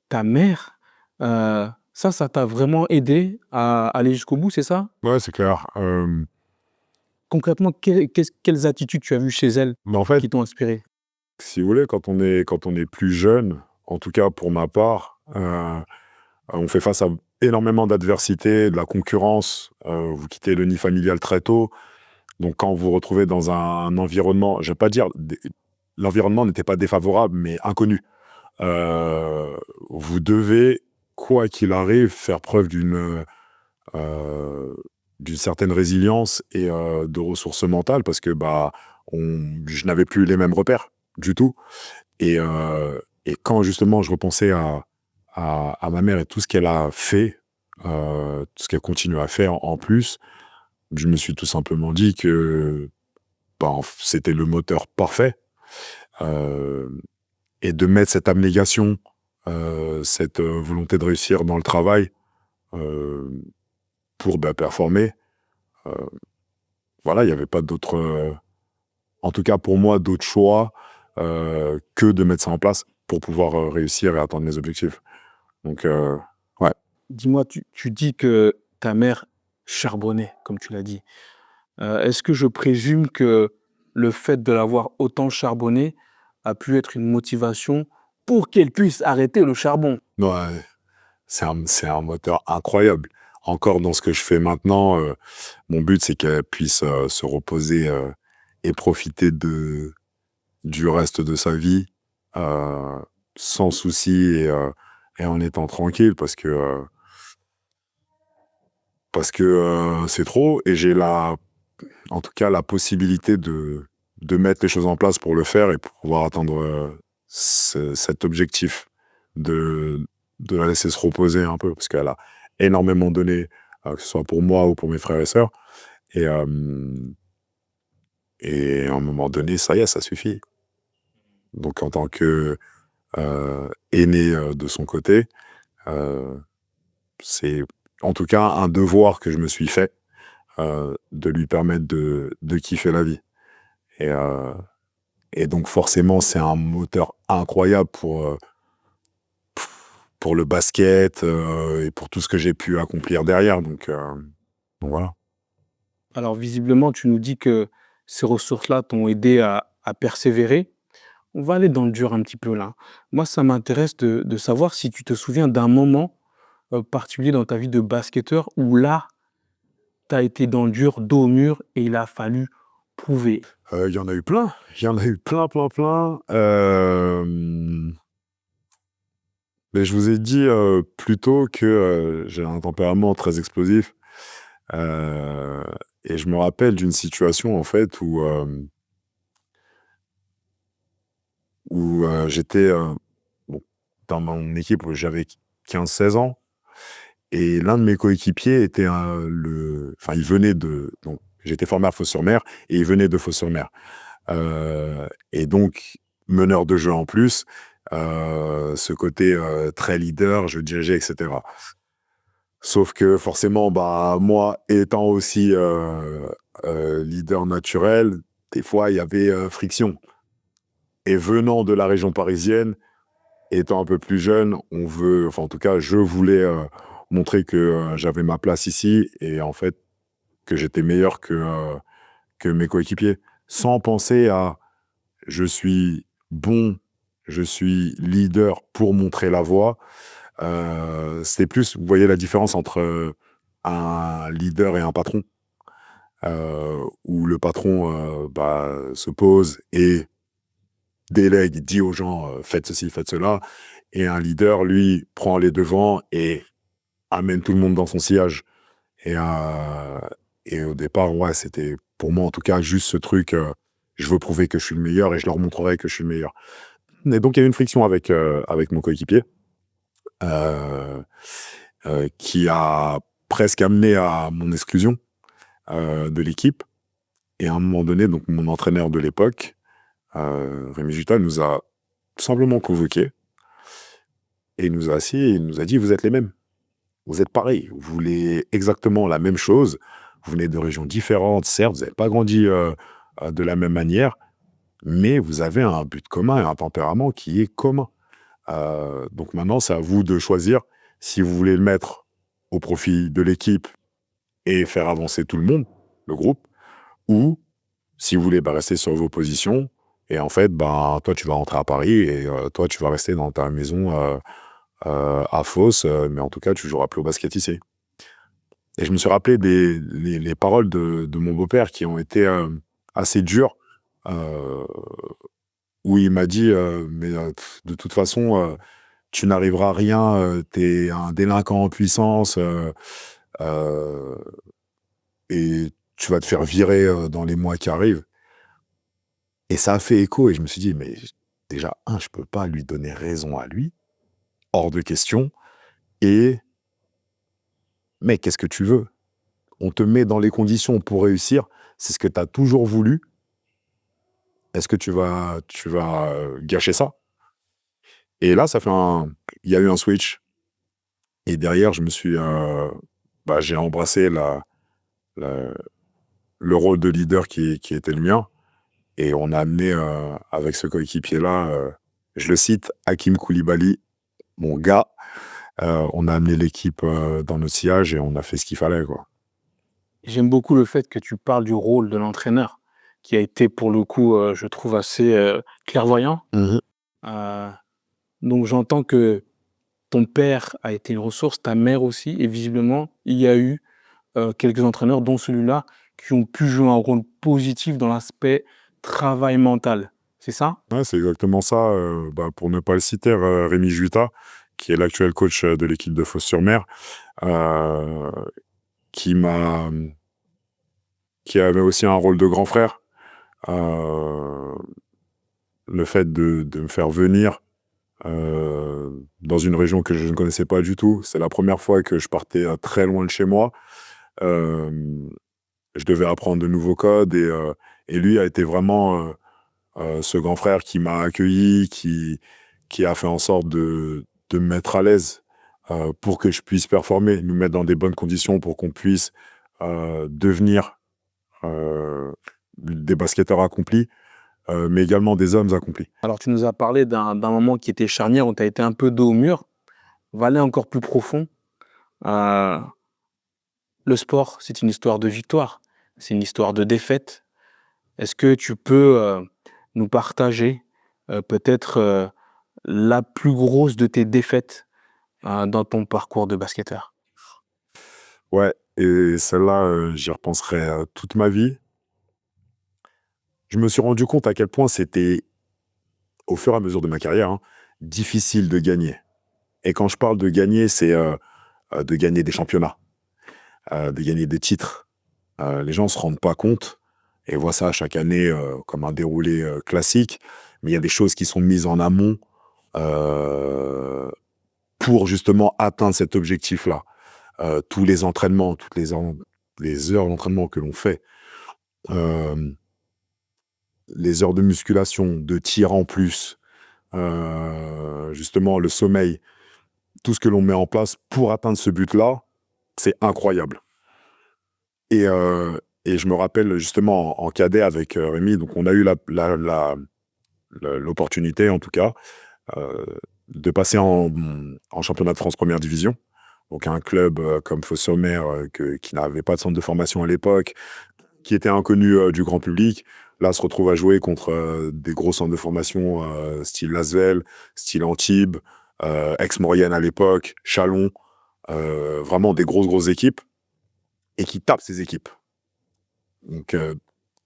ta mère. Ça t'a vraiment aidé à aller jusqu'au bout, c'est ça? ouais, c'est clair. Concrètement, quelles attitudes tu as vues chez elle Mais en fait, qui t'ont inspiré? si vous voulez, quand on est plus jeune, en tout cas pour ma part, on fait face à énormément d'adversité, de la concurrence. Vous quittez le nid familial très tôt. Donc quand vous vous retrouvez dans un environnement, je ne vais pas dire, l'environnement n'était pas défavorable, mais inconnu. Vous devez, quoi qu'il arrive, faire preuve d'une certaine résilience et de ressources mentales parce que je n'avais plus les mêmes repères du tout. Et quand justement je repensais à ma mère et tout ce qu'elle a fait, tout ce qu'elle continue à faire en plus, je me suis tout simplement dit que c'était le moteur parfait. Et de mettre cette abnégation, cette volonté de réussir dans le travail pour performer, voilà, il n'y avait pas d'autre, en tout cas pour moi, d'autre choix que de mettre ça en place pour pouvoir réussir et atteindre mes objectifs. Donc, ouais. Dis-moi, tu dis que ta mère charbonnait, comme tu l'as dit. Est-ce que je présume que le fait de l'avoir autant charbonné a pu être une motivation pour qu'elle puisse arrêter le charbon? Ouais, c'est un moteur incroyable. Encore dans ce que je fais maintenant, mon but, c'est qu'elle puisse se reposer et profiter du reste de sa vie sans souci et en étant tranquille parce que c'est trop et j'ai en tout cas la possibilité de mettre les choses en place pour le faire et pour pouvoir atteindre cet objectif de, de la laisser se reposer un peu parce qu'elle a énormément donné, que ce soit pour moi ou pour mes frères et sœurs. Et, et à un moment donné, ça y est, ça suffit. Donc en tant que aîné de son côté, euh, c'est en tout cas un devoir que je me suis fait de lui permettre de kiffer la vie. Et, euh, et donc forcément, c'est un moteur incroyable pour le basket et pour tout ce que j'ai pu accomplir derrière. Donc voilà. Alors visiblement, tu nous dis que ces ressources-là t'ont aidé à persévérer. On va aller dans le dur un petit peu là. Moi, ça m'intéresse de savoir si tu te souviens d'un moment particulier dans ta vie de basketteur où là, tu as été dans le dur, dos au mur, et il a fallu prouver. Il y en a eu plein. Il y en a eu plein, plein, plein. Mais je vous ai dit plus tôt que j'ai un tempérament très explosif. Euh, et je me rappelle d'une situation, en fait, où j'étais bon, dans mon équipe où j'avais 15-16 ans. Et l'un de mes coéquipiers était enfin, il venait de... Donc, j'étais formé à Fos-sur-Mer et il venait de Fos-sur-Mer. Et donc, meneur de jeu en plus, ce côté très leader, je dirigeais, etc. Sauf que forcément, bah, moi, étant aussi leader naturel, des fois, il y avait friction. Et venant de la région parisienne, étant un peu plus jeune, enfin en tout cas, je voulais montrer que j'avais ma place ici et en fait, que j'étais meilleur que mes coéquipiers. Sans penser à je suis bon, je suis leader pour montrer la voie. C'était plus, vous voyez la différence entre un leader et un patron, où le patron se pose et délègue, dit aux gens faites ceci, faites cela, et un leader, lui, prend les devants et amène tout le monde dans son sillage. Et, et au départ, ouais, c'était pour moi en tout cas juste ce truc, je veux prouver que je suis le meilleur et je leur montrerai que je suis le meilleur. Et donc il y a eu une friction avec mon coéquipier euh, qui a presque amené à mon exclusion de l'équipe. Et à un moment donné, donc mon entraîneur de l'époque, Rémi Juta, nous a tout simplement convoqués et il nous a assis et il nous a dit vous êtes les mêmes. Vous êtes pareils, vous voulez exactement la même chose, vous venez de régions différentes, certes, vous n'avez pas grandi de la même manière, mais vous avez un but commun et un tempérament qui est commun. Donc maintenant, c'est à vous de choisir si vous voulez le mettre au profit de l'équipe et faire avancer tout le monde, le groupe, ou si vous voulez rester sur vos positions, et en fait, toi, tu vas rentrer à Paris et toi, tu vas rester dans ta maison à Fos, mais en tout cas, tu joueras plus au basket ici. Et je me suis rappelé les paroles de mon beau-père qui ont été assez dures, où il m'a dit mais de toute façon, tu n'arriveras à rien, t'es un délinquant en puissance, euh, et tu vas te faire virer dans les mois qui arrivent. Et ça a fait écho, et je me suis dit, mais déjà, je peux pas lui donner raison à lui, hors de question, et mais qu'est-ce que tu veux? On te met dans les conditions pour réussir, c'est ce que tu as toujours voulu. Est-ce que tu vas gâcher ça? Et là, il y a eu un switch. Et derrière, j'ai embrassé la- le rôle de leader qui était le mien. Et on a amené, avec ce coéquipier-là, je le cite, Hakim Koulibaly, mon gars, on a amené l'équipe dans notre sillage et on a fait ce qu'il fallait, quoi. J'aime beaucoup le fait que tu parles du rôle de l'entraîneur, qui a été pour le coup, je trouve assez clairvoyant. Euh, donc j'entends que ton père a été une ressource, ta mère aussi, et visiblement, il y a eu quelques entraîneurs, dont celui-là, qui ont pu jouer un rôle positif dans l'aspect travail mental. c'est ça? Ouais, c'est exactement ça. Pour ne pas le citer, Rémi Juita, qui est l'actuel coach de l'équipe de Fos-sur-Mer, euh, qui m'a, qui avait aussi un rôle de grand frère. Euh, le fait de me faire venir dans une région que je ne connaissais pas du tout, c'est la première fois que je partais très loin de chez moi. Euh, je devais apprendre de nouveaux codes et lui a été vraiment ce grand frère qui m'a accueilli, qui a fait en sorte de me mettre à l'aise pour que je puisse performer, nous mettre dans des bonnes conditions pour qu'on puisse devenir des basketteurs accomplis, mais également des hommes accomplis. Alors, tu nous as parlé d'un moment qui était charnière où tu as été un peu dos au mur. On va aller encore plus profond. Euh, le sport, c'est une histoire de victoire, c'est une histoire de défaite. Est-ce que tu peux nous partager peut-être la plus grosse de tes défaites dans ton parcours de basketteur? Ouais, et celle-là, j'y repenserai toute ma vie. Je me suis rendu compte à quel point c'était, au fur et à mesure de ma carrière, hein, difficile de gagner. Et quand je parle de gagner, c'est de gagner des championnats, de gagner des titres. Les gens ne se rendent pas compte et voient ça chaque année comme un déroulé classique, mais il y a des choses qui sont mises en amont pour justement atteindre cet objectif-là. Tous les entraînements, les heures d'entraînement que l'on fait, les heures de musculation, de tir en plus, justement le sommeil, tout ce que l'on met en place pour atteindre ce but-là, c'est incroyable. Et je me rappelle justement en cadet avec Rémi, donc on a eu l'opportunité en tout cas de passer en championnat de France première division. Donc un club comme Fos-sur-Mer qui n'avait pas de centre de formation à l'époque, qui était inconnu du grand public, là se retrouve à jouer contre des gros centres de formation style Lasvel, style Antibes, Aix-Maurienne à l'époque, Chalon, vraiment des grosses équipes, et qui tapent ces équipes. Donc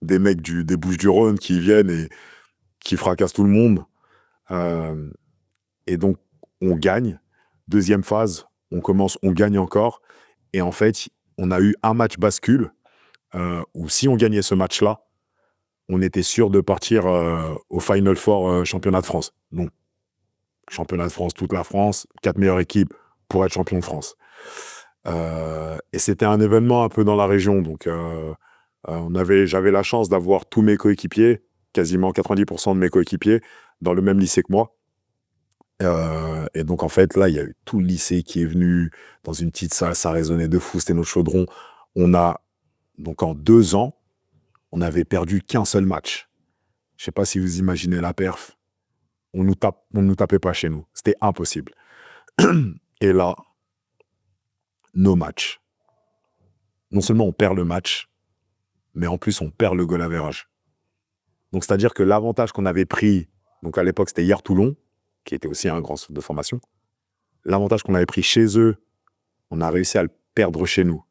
des mecs des Bouches-du-Rhône qui viennent et qui fracassent tout le monde. Et donc on gagne. Deuxième phase, on gagne encore. Et en fait, on a eu un match bascule où si on gagnait ce match-là, on était sûr de partir au Final Four championnat de France. Donc, championnat de France, toute la France, 4 meilleures équipes pour être champion de France. Et c'était un événement un peu dans la région. Donc, j'avais la chance d'avoir tous mes coéquipiers, quasiment 90% de mes coéquipiers, dans le même lycée que moi. Et donc, en fait, là, il y a eu tout le lycée qui est venu dans une petite salle, ça résonnait de fou, c'était notre chaudron. Donc, en 2 ans, on n'avait perdu qu'un seul match. Je sais pas si vous imaginez la perf. On nous tapait pas chez nous. C'était impossible. Et là, nos matchs. Non seulement on perd le match, mais en plus on perd le goal average. Donc, c'est-à-dire que l'avantage qu'on avait pris, donc à l'époque, c'était Hier-Toulon, qui était aussi un grand centre de formation. L'avantage qu'on avait pris chez eux, on a réussi à le perdre chez nous.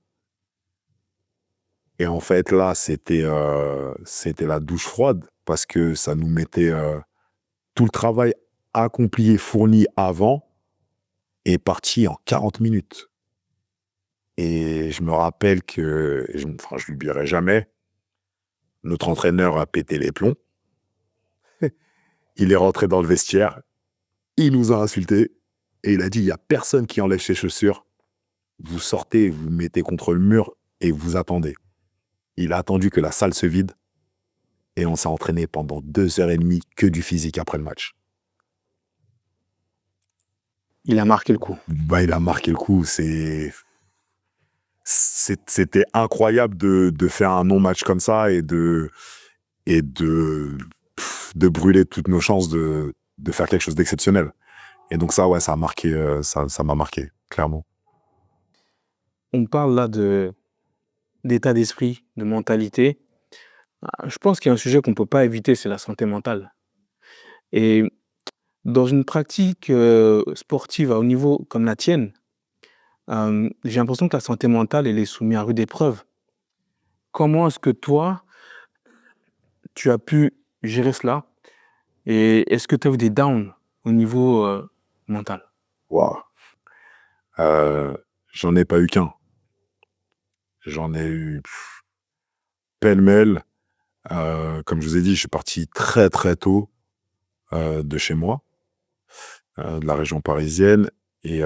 Et en fait, là, c'était la douche froide parce que ça nous mettait tout le travail accompli et fourni avant est parti en 40 minutes. Et je me rappelle que, je l'oublierai jamais, notre entraîneur a pété les plombs. Il est rentré dans le vestiaire, il nous a insultés et il a dit, il n'y a personne qui enlève ses chaussures. Vous sortez, vous mettez contre le mur et vous attendez. Il a attendu que la salle se vide et on s'est entraîné pendant 2h30 que du physique après le match. Il a marqué le coup. Il a marqué le coup. C'était incroyable de faire un non-match comme ça et de brûler toutes nos chances de faire quelque chose d'exceptionnel. Et donc ça, ouais, ça a marqué, ça m'a marqué, clairement. On parle là d'état d'esprit, de mentalité. Je pense qu'il y a un sujet qu'on ne peut pas éviter, c'est la santé mentale. Et dans une pratique sportive à haut niveau comme la tienne, j'ai l'impression que la santé mentale, elle est soumise à rude épreuve. Comment est-ce que toi, tu as pu gérer cela? Et est-ce que tu as eu des downs au niveau mental? Waouh! J'en ai pas eu qu'un. J'en ai eu pêle-mêle. Comme je vous ai dit, je suis parti très, très tôt, de chez moi, de la région parisienne et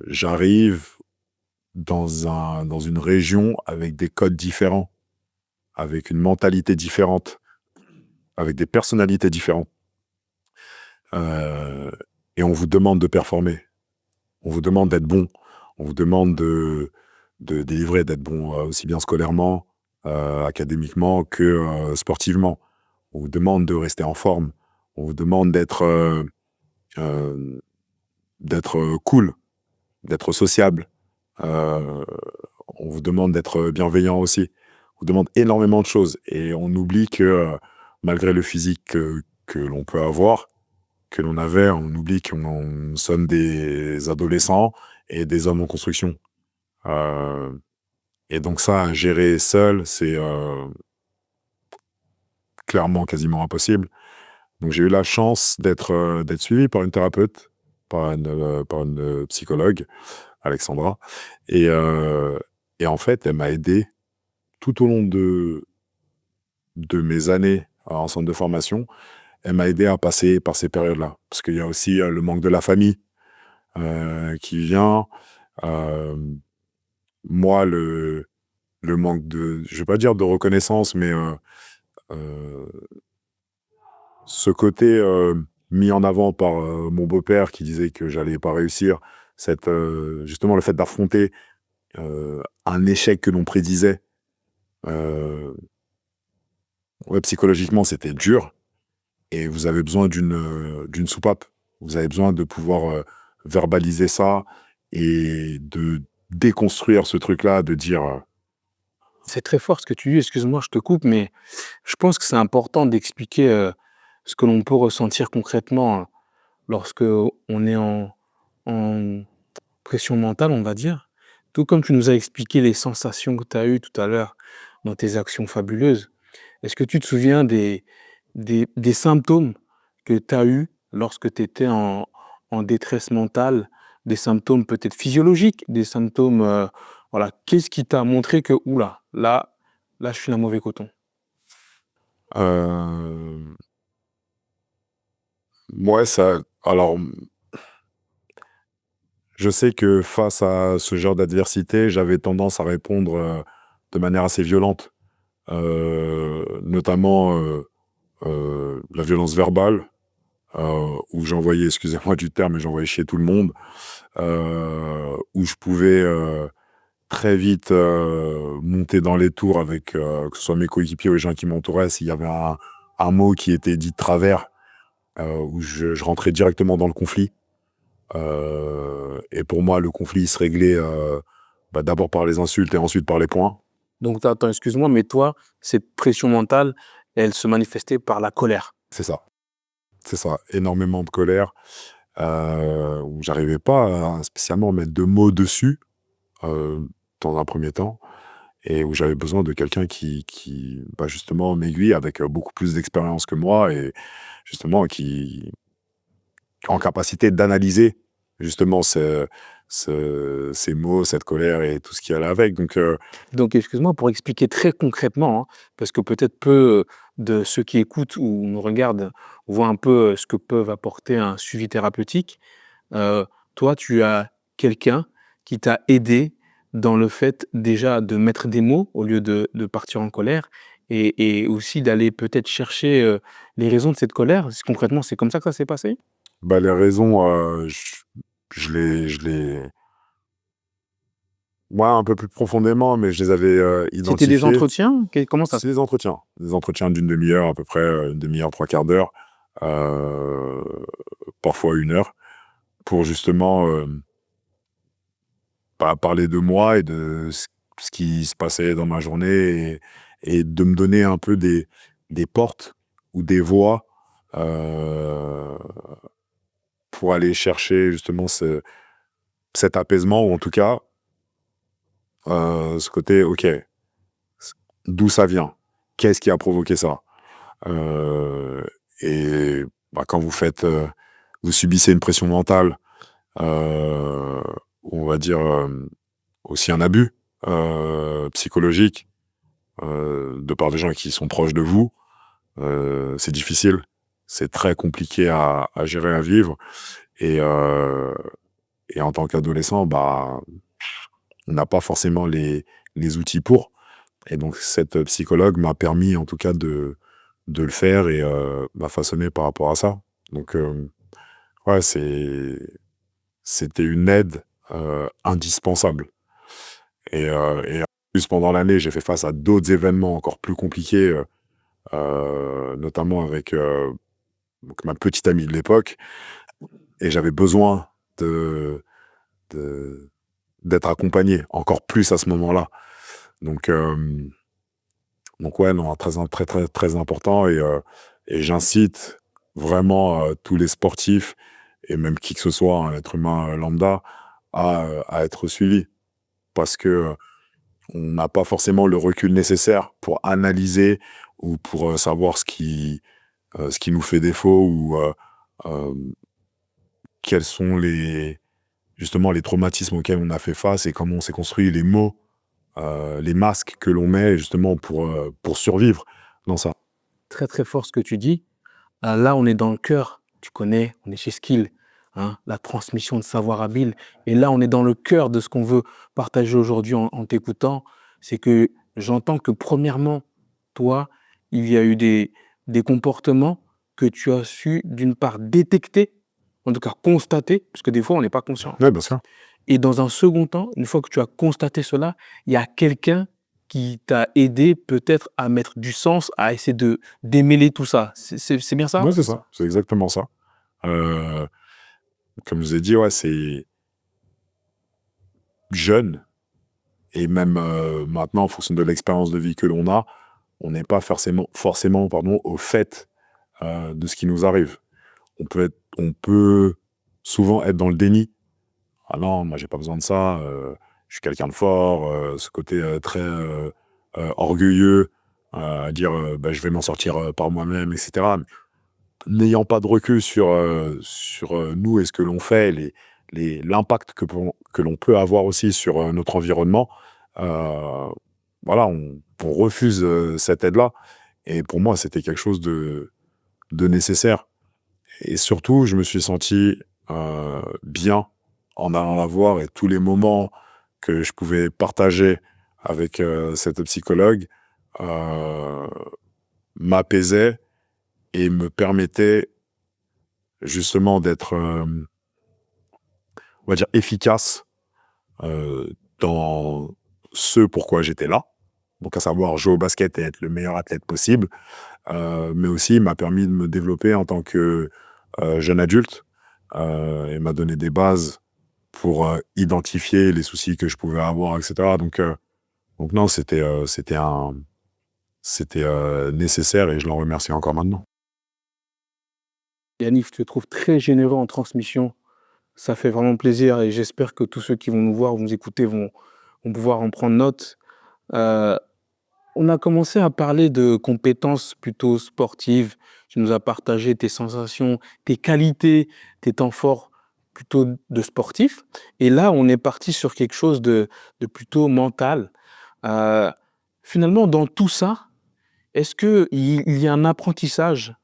j'arrive dans une région avec des codes différents, avec une mentalité différente, avec des personnalités différentes. Heu et on vous demande de performer. On vous demande d'être bon. On vous demande de délivrer, d'être bon, aussi bien scolairement, académiquement que, sportivement. On vous demande de rester en forme. On vous demande heu, d'être cool, d'être sociable. Heu, on vous demande d'être bienveillant aussi. On vous demande énormément de choses et on oublie que, malgré le physique que l'on peut avoir, que l'on avait, on oublie qu'on sommes des adolescents et des hommes en construction. Heu et donc ça, à gérer seul, c'est, clairement quasiment impossible. Donc j'ai eu la chance d'être suivi par une thérapeute, par une psychologue, Alexandra et heu et en fait, elle m'a aidé tout au long de mes années en centre de formation. Elle m'a aidé à passer par ces périodes-là. Parce qu'il y a aussi, le manque de la famille, qui vient. Hem, moi, le manque de je vais pas dire de reconnaissance, mais heu, ce côté, mis en avant par, mon beau-père qui disait que j'allais pas réussir, justement le fait d'affronter, un échec que l'on prédisait, heu, ouais, psychologiquement, c'était dur et vous avez besoin d'une soupape. Vous avez besoin de pouvoir, verbaliser ça et de déconstruire ce truc-là, de dire, C'est très fort ce que tu dis, excuse-moi, je te coupe, mais je pense que c'est important d'expliquer ce que l'on peut ressentir concrètement lorsque on est en pression mentale, on va dire. Tout comme tu nous as expliqué les sensations que tu as eues tout à l'heure dans tes actions fabuleuses. Est-ce que tu te souviens des symptômes que tu as eus lorsque tu étais en détresse mentale? Des symptômes peut-être physiologiques, des symptômes, voilà. Qu'est-ce qui t'a montré que: «Ouh là, je suis dans mauvais coton»? hem, mouais, ça alors, je sais que face à ce genre d'adversité, j'avais tendance à répondre, de manière assez violente, notamment, la violence verbale, où j'envoyais, excusez-moi du terme, mais j'envoyais chier tout le monde, où je pouvais, très vite, monter dans les tours avec, que ce soit mes coéquipiers ou les gens qui m'entouraient. S'il y avait un mot qui était dit de travers, où je rentrais directement dans le conflit. Et pour moi, le conflit, il se réglait, d'abord par les insultes et ensuite par les poings. Donc attends, excuse-moi, mais toi, cette pression mentale, elle se manifestait par la colère? C'est ça, c'est ça. Énormément de colère, où j'arrivais pas à spécialement mettre de mots dessus, heu, dans un premier temps et où j'avais besoin de quelqu'un qui justement m'aiguille avec, beaucoup plus d'expérience que moi et justement qui en capacité d'analyser justement ces mots, cette colère et tout ce qui allait avec donc Donc excuse-moi, pour expliquer très concrètement, hein, parce que peut-être peu de ceux qui écoutent ou nous regardent voient un peu, ce que peuvent apporter un suivi thérapeutique. Toi, tu as quelqu'un qui t'a aidé dans le fait déjà de mettre des mots au lieu de partir en colère et aussi d'aller peut-être chercher, les raisons de cette colère? Concrètement, c'est comme ça que ça s'est passé? les raisons, je les moi, un peu plus profondément, mais je les avais, C'était des identifiées. entretiens? Comment ça se C'est des entretiens d'une demi-heure à peu près, 1/2 heure, 3/4 d'heure, heu, parfois 1 heure, pour justement, parler de moi et de ce qui se passait dans ma journée et de me donner un peu des portes ou des voies, heu, pour aller chercher justement cet apaisement ou en tout cas, ce côté: «OK, d'où ça vient? Qu'est-ce qui a provoqué ça?» heu et quand vous subissez une pression mentale, ou on va dire aussi un abus psychologique de part des gens qui sont proches de vous, c'est difficile, c'est très compliqué à gérer, à vivre. Et, et en tant qu'adolescent, on n'a pas forcément les outils pour. Et donc, cette psychologue m'a permis, en tout cas, de le faire et m'a façonné par rapport à ça. Donc, ouais, c'était une aide indispensable. Et en plus, pendant l'année, j'ai fait face à d'autres événements encore plus compliqués, notamment avec donc ma petite amie de l'époque. Et j'avais besoin de d'être accompagné encore plus à ce moment-là. Donc, ouais, non, très, très, très important. Et j'incite vraiment tous les sportifs et même qui que ce soit, un être humain lambda, à être suivi. Parce que on n'a pas forcément le recul nécessaire pour analyser ou pour savoir ce qui nous fait défaut ou quels sont justement les traumatismes auxquels on a fait face et comment on s'est construit, les mots, les masques que l'on met justement pour survivre dans ça. Très, très fort ce que tu dis. Là, on est dans le cœur. Tu connais, on est chez Skill, hein, la transmission de savoir habile. Et là, on est dans le cœur de ce qu'on veut partager aujourd'hui en t'écoutant. C'est que j'entends que premièrement, toi, il y a eu des comportements que tu as su, d'une part, détecter, en tout cas constater, parce que des fois, on n'est pas conscient. Oui, bien sûr. Et dans un second temps, une fois que tu as constaté cela, il y a quelqu'un qui t'a aidé peut-être à mettre du sens, à essayer de démêler tout ça. C'est bien ça? Ouais, c'est ça. C'est exactement ça. Comme je vous ai dit, ouais, c'est jeune. Et même maintenant, en fonction de l'expérience de vie que l'on a, on n'est pas forcément au fait de ce qui nous arrive. On peut souvent être dans le déni. Ah non, moi j'ai pas besoin de ça, je suis quelqu'un de fort, ce côté très orgueilleux, à dire je vais m'en sortir par moi-même, etc. N'ayant pas de recul sur nous et ce que l'on fait, l'impact que l'on peut avoir aussi sur notre environnement, voilà, on refuse cette aide-là. Et pour moi, c'était quelque chose de nécessaire. Et surtout, je me suis senti bien en allant la voir et tous les moments que je pouvais partager avec cette psychologue m'apaisaient et me permettaient justement d'être, on va dire, efficace dans ce pourquoi j'étais là. Donc à savoir jouer au basket et être le meilleur athlète possible, mais aussi m'a permis de me développer en tant que jeune adulte et m'a donné des bases pour identifier les soucis que je pouvais avoir, etc. Donc non, c'était nécessaire et je l'en remercie encore maintenant. Yannick, je te trouve très généreux en transmission. Ça fait vraiment plaisir et j'espère que tous ceux qui vont nous voir ou nous écouter vont pouvoir en prendre note. Euh, on a commencé à parler de compétences plutôt sportives. Tu nous as partagé tes sensations, tes qualités, tes temps forts plutôt de sportif. Et là, on est parti sur quelque chose de plutôt mental. Euh, Finalement, dans tout ça, est-ce qu'il y a un apprentissage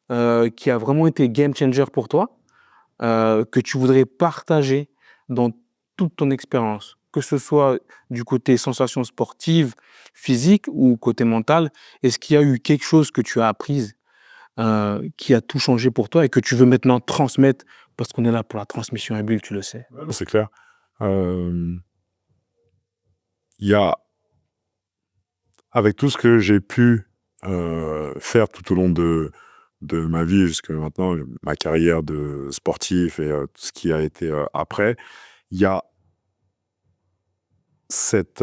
qui a vraiment été game changer pour toi, que tu voudrais partager dans toute ton expérience, que ce soit du côté sensations sportives, physiques ou côté mental? Est-ce qu'il y a eu quelque chose que tu as appris, qui a tout changé pour toi et que tu veux maintenant transmettre parce qu'on est là pour la transmission et tu le sais? Ouais, non, c'est clair. Il y a, avec tout ce que j'ai pu faire tout au long de ma vie jusqu'à maintenant, ma carrière de sportif et tout ce qui a été après, il y a cette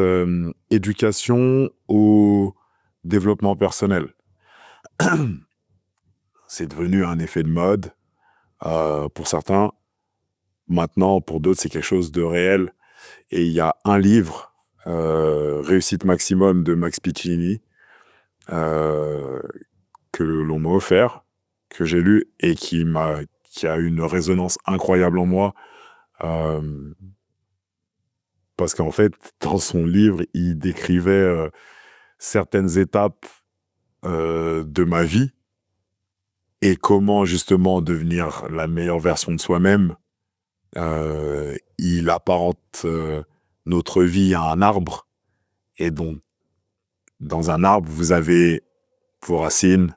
éducation au développement personnel. C'est devenu un effet de mode pour certains. Maintenant, pour d'autres, c'est quelque chose de réel. Et il y a un livre, Réussite maximum de Max Piccinini, que l'on m'a offert, que j'ai lu et qui a eu une résonance incroyable en moi. Parce qu'en fait, dans son livre, il décrivait certaines étapes de ma vie et comment justement devenir la meilleure version de soi-même. Il apparente notre vie à un arbre, et donc dans un arbre, vous avez vos racines,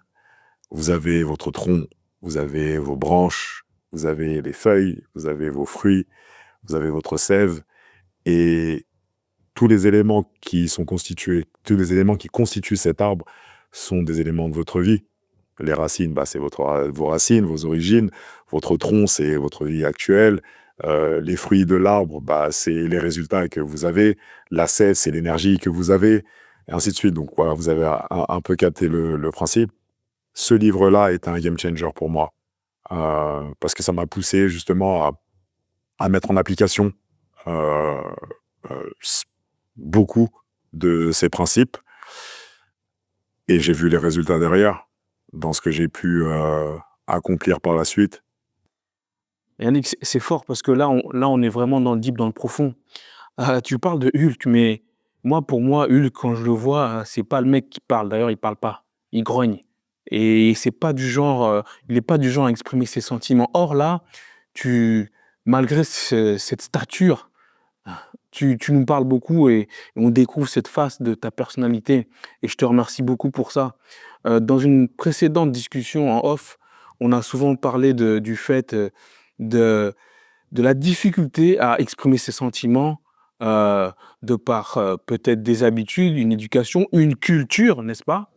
vous avez votre tronc, vous avez vos branches, vous avez les feuilles, vous avez vos fruits, vous avez votre sève, et tous les éléments qui constituent cet arbre sont des éléments de votre vie. Les racines, c'est vos racines, vos origines. Votre tronc, c'est votre vie actuelle. Les fruits de l'arbre, c'est les résultats que vous avez. La sève, c'est l'énergie que vous avez, et ainsi de suite. Donc voilà, vous avez un peu capté le principe. Ce livre-là est un game changer pour moi, parce que ça m'a poussé justement à mettre en application beaucoup de ces principes, et j'ai vu les résultats derrière dans ce que j'ai pu accomplir par la suite. Yannick, c'est fort parce que là, on est vraiment dans le deep, dans le profond. Tu parles de Hulk, mais pour moi, Hulk, quand je le vois, c'est pas le mec qui parle. D'ailleurs, il parle pas. Il grogne. Et c'est pas du genre, il est pas du genre à exprimer ses sentiments. Or là, malgré cette stature, tu nous parles beaucoup et on découvre cette face de ta personnalité. Et je te remercie beaucoup pour ça. Dans une précédente discussion en off, on a souvent parlé du fait de la difficulté à exprimer ses sentiments de par peut-être des habitudes, une éducation, une culture, n'est-ce pas?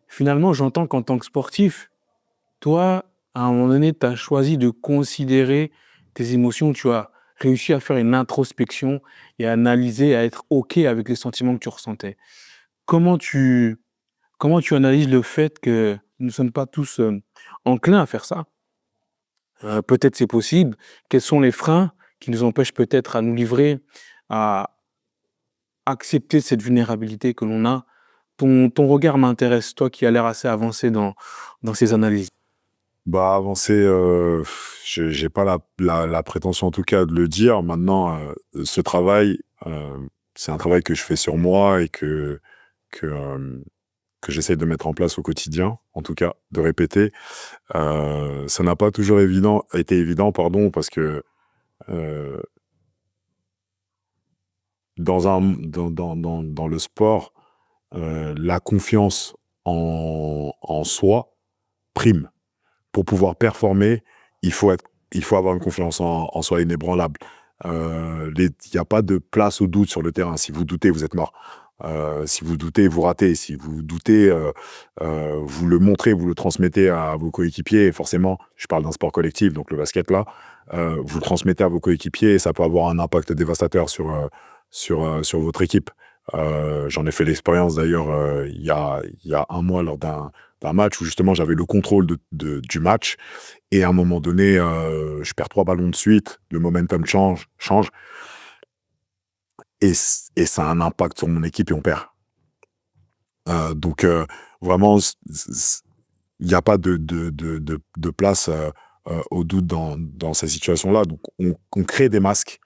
Finalement, j'entends qu'en tant que sportif, toi, à un moment donné, tu as choisi de considérer tes émotions, tu as réussi à faire une introspection et à analyser, à être OK avec les sentiments que tu ressentais. Comment tu analyses le fait que nous ne sommes pas tous enclins à faire ça? Peut-être c'est possible. Quels sont les freins qui nous empêchent peut-être à nous livrer, à accepter cette vulnérabilité que l'on a? Ton regard m'intéresse, toi qui as l'air assez avancé dans ces analyses. Avancer, j'ai pas la prétention en tout cas de le dire. Maintenant, ce travail, c'est un travail que je fais sur moi et que j'essaie de mettre en place au quotidien, en tout cas, de répéter. Ça n'a pas toujours été évident, parce que dans le sport, la confiance en soi prime. Pour pouvoir performer, il faut avoir une confiance en soi inébranlable. Il n'y a pas de place au doute sur le terrain. Si vous doutez, vous êtes mort. Si vous doutez, vous ratez. Si vous doutez, vous le montrez, vous le transmettez à vos coéquipiers. Et forcément, je parle d'un sport collectif, donc le basket là, vous le transmettez à vos coéquipiers et ça peut avoir un impact dévastateur sur votre équipe. J'en ai fait l'expérience d'ailleurs il y a un mois lors d'un match où justement j'avais le contrôle du match, et à un moment donné, je perds 3 ballons de suite, le momentum change, et ça a un impact sur mon équipe et on perd. Donc vraiment, il n'y a pas de place au doute dans ces situations-là. Donc on crée des masques,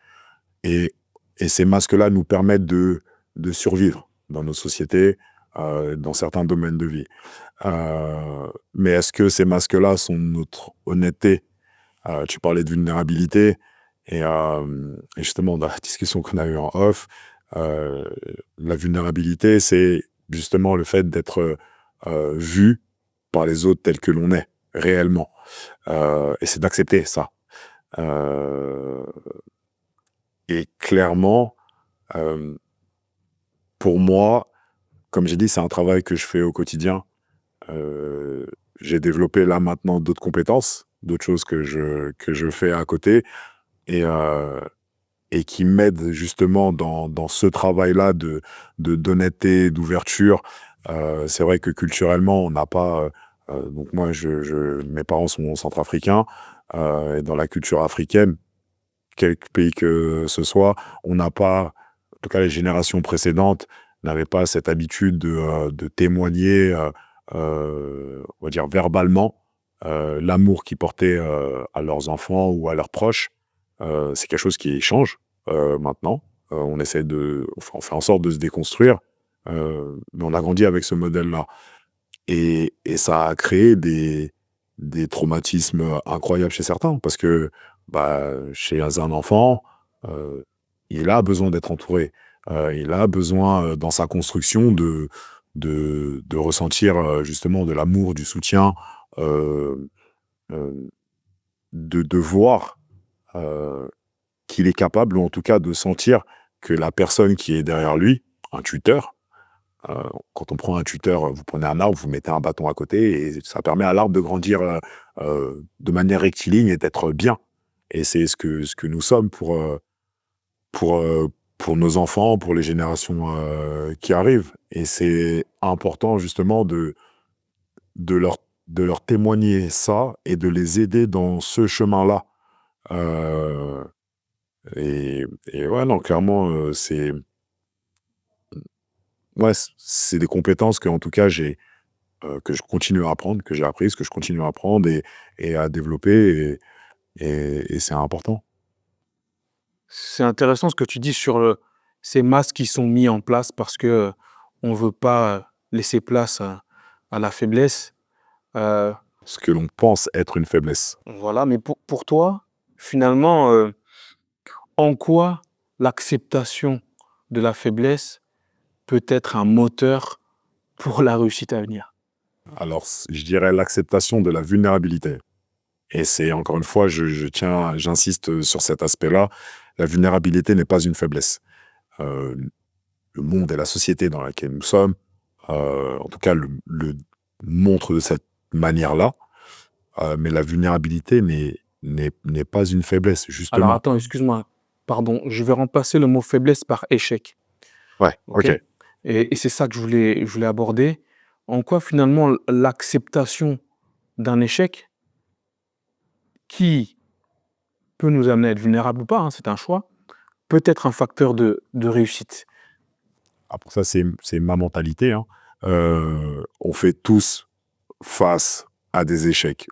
et ces masques-là nous permettent de survivre dans nos sociétés, dans certains domaines de vie. Mais est-ce que ces masques-là sont notre honnêteté? Tu parlais de vulnérabilité, et justement, dans la discussion qu'on a eue en off, la vulnérabilité, c'est justement le fait d'être vu par les autres tel que l'on est, réellement. Et c'est d'accepter ça. Et clairement, pour moi, comme j'ai dit, c'est un travail que je fais au quotidien. J'ai développé là maintenant d'autres compétences, d'autres choses que je fais à côté, et qui m'aident justement dans ce travail-là d'honnêteté, d'ouverture. C'est vrai que culturellement, on n'a pas... donc moi, mes parents sont centrafricains, et dans la culture africaine, quelque pays que ce soit, on n'a pas, en tout cas les générations précédentes, n'avaient pas cette habitude de témoigner on va dire verbalement, l'amour qu'ils portaient à leurs enfants ou à leurs proches. C'est quelque chose qui change maintenant. On fait en sorte de se déconstruire, mais on a grandi avec ce modèle-là. Et ça a créé des traumatismes incroyables chez certains, parce que chez un enfant, il a besoin d'être entouré. Il a besoin, dans sa construction, de ressentir justement de l'amour, du soutien, euh, euh, de voir qu'il est capable, ou en tout cas de sentir que la personne qui est derrière lui, un tuteur, quand on prend un tuteur, vous prenez un arbre, vous mettez un bâton à côté, et ça permet à l'arbre de grandir de manière rectiligne et d'être bien. Et c'est ce que nous sommes pour, euh, pour nos enfants, pour les générations qui arrivent. Et c'est important justement de leur, de leur témoigner ça et de les aider dans ce chemin-là. Euh, et ouais, non, clairement, c'est des compétences que, en tout cas, que je continue à apprendre, que j'ai apprises, que je continue à apprendre et à développer, et c'est important. C'est intéressant ce que tu dis sur ces masques qui sont mis en place parce que on veut pas laisser place à la faiblesse. Euh, Ce que l'on pense être une faiblesse. voilà, mais pour toi, finalement, en quoi l'acceptation de la faiblesse peut être un moteur pour la réussite à venir? Alors, je dirais l'acceptation de la vulnérabilité. Et c'est, encore une fois, j'insiste sur cet aspect-là. La vulnérabilité n'est pas une faiblesse. Euh, le monde et la société dans laquelle nous sommes, en tout cas, le montre de cette manière-là. Mais la vulnérabilité n'est pas une faiblesse, Alors justement. attends, excuse-moi, pardon, je vais remplacer le mot faiblesse par échec. Ouais, Ok. ok. Et c'est ça que je voulais aborder. En quoi finalement l'acceptation d'un échec qui peut nous amener à être vulnérable ou pas, hein, c'est un choix, peut être un facteur de réussite. Ah, pour ça, c'est ma mentalité, hein. On fait tous face à des échecs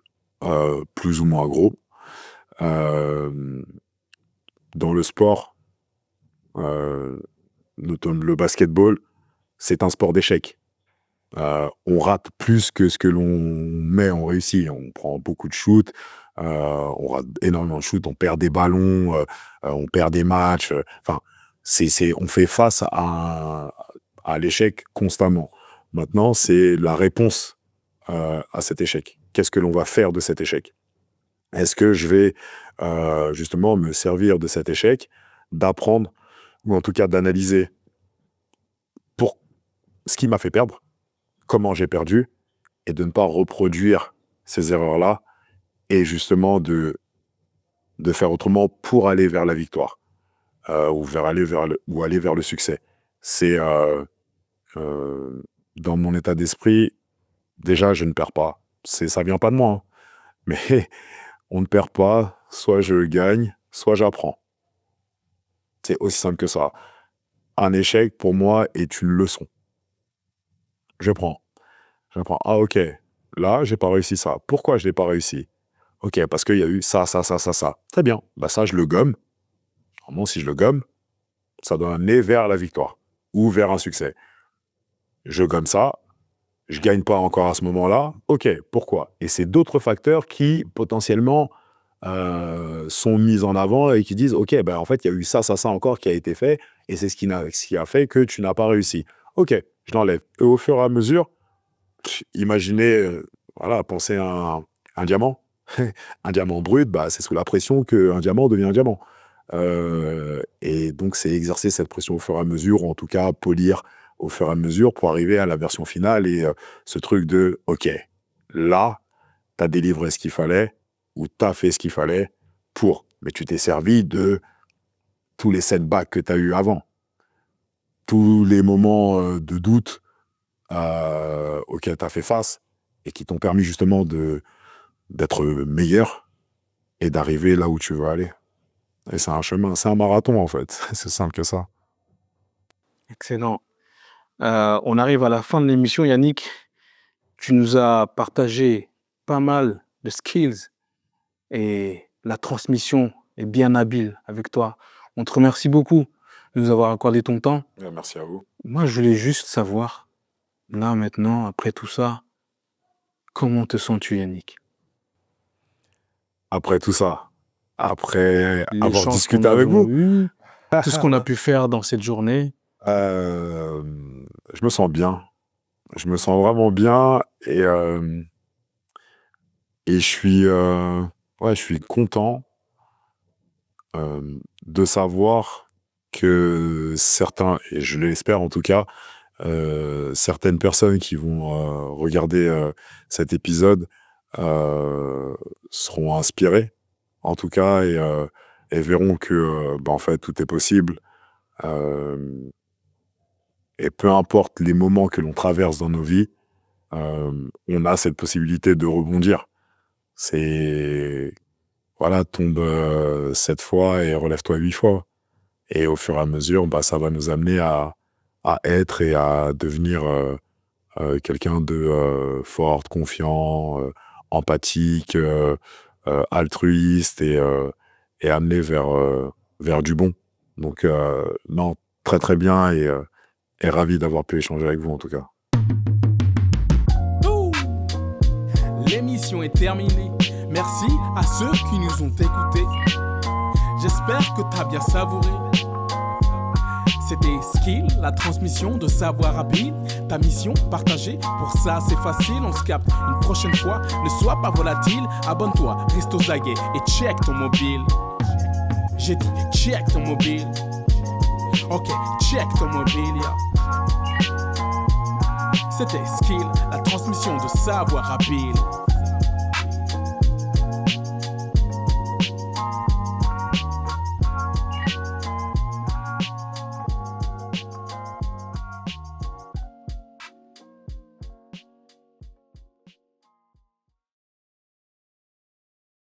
plus ou moins gros. Euh, dans le sport, euh, notamment le basketball, c'est un sport d'échecs. On rate plus que ce que l'on met en réussit. On prend beaucoup de shoots, on rate énormément de shoots, on perd des ballons, on perd des matchs. Enfin, on fait face à l'échec constamment. Maintenant, c'est la réponse à cet échec. Qu'est-ce que l'on va faire de cet échec? Est-ce que je vais justement me servir de cet échec, d'apprendre, ou en tout cas d'analyser pour ce qui m'a fait perdre, comment j'ai perdu, et de ne pas reproduire ces erreurs-là, et justement de faire autrement pour aller vers la victoire, ou aller vers le succès. C'est dans mon état d'esprit, déjà, je ne perds pas. Ça vient pas de moi, hein. Mais on ne perd pas, soit je gagne, soit j'apprends. C'est aussi simple que ça. Un échec, pour moi, est une leçon. Je prends. J'apprends. Ah, ok, là, j'ai pas réussi ça. Pourquoi je l'ai pas réussi? Ok, parce qu'il y a eu ça, ça, ça, ça, ça. Très bien. Bah ça, je le gomme. Normalement, si je le gomme, ça doit amener vers la victoire ou vers un succès. Je gomme ça, je gagne pas encore à ce moment-là. Ok, pourquoi? Et c'est d'autres facteurs qui, potentiellement, sont mis en avant et qui disent, ok, ben en fait, il y a eu ça, ça, ça encore qui a été fait, et c'est ce qui a fait que tu n'as pas réussi. Ok, je l'enlève. Et au fur et à mesure, imaginez, voilà, pensez à un diamant. Un diamant brut, bah, c'est sous la pression qu'un diamant devient un diamant. Et donc, c'est exercer cette pression au fur et à mesure, ou en tout cas polir au fur et à mesure pour arriver à la version finale, et ce truc de, ok, là, tu as délivré ce qu'il fallait, ou tu as fait ce qu'il fallait mais tu t'es servi de tous les setbacks que tu as eu avant, tous les moments de doute auxquels tu as fait face, et qui t'ont permis justement d'être meilleur et d'arriver là où tu veux aller. Et c'est un chemin, c'est un marathon en fait. C'est simple que ça. Excellent. On arrive à la fin de l'émission, Yannick. Tu nous as partagé pas mal de skills et la transmission est bien habile avec toi. On te remercie beaucoup de nous avoir accordé ton temps. Merci à vous. Moi, je voulais juste savoir, là, maintenant, après tout ça, comment te sens-tu, Yannick? Après tout ça, après avoir L'échange discuté qu'on avec avons vous, eu, tout ce qu'on a pu faire dans cette journée. je me sens bien. Je me sens vraiment bien et je suis, je suis content de savoir que certains, et je l'espère en tout cas, certaines personnes qui vont regarder cet épisode seront inspirées, en tout cas, et verront que, en fait, tout est possible. Et peu importe les moments que l'on traverse dans nos vies, on a cette possibilité de rebondir. C'est, voilà, tombe 7 fois et relève-toi 8 fois. Et au fur et à mesure, ça va nous amener à être et à devenir quelqu'un de fort, confiant, empathique, altruiste et amené vers du bon. Donc, non, très très bien et ravi d'avoir pu échanger avec vous en tout cas. L'émission est terminée. Merci à ceux qui nous ont écoutés. J'espère que t'as bien savouré. C'était Skill, la transmission de savoir habile. Ta mission partagée, pour ça c'est facile. On se capte une prochaine fois. Ne sois pas volatile, abonne-toi, reste aux aguets et check ton mobile. J'ai dit check ton mobile. Ok, check ton mobile, yeah. C'était Skill, la transmission de savoir habile.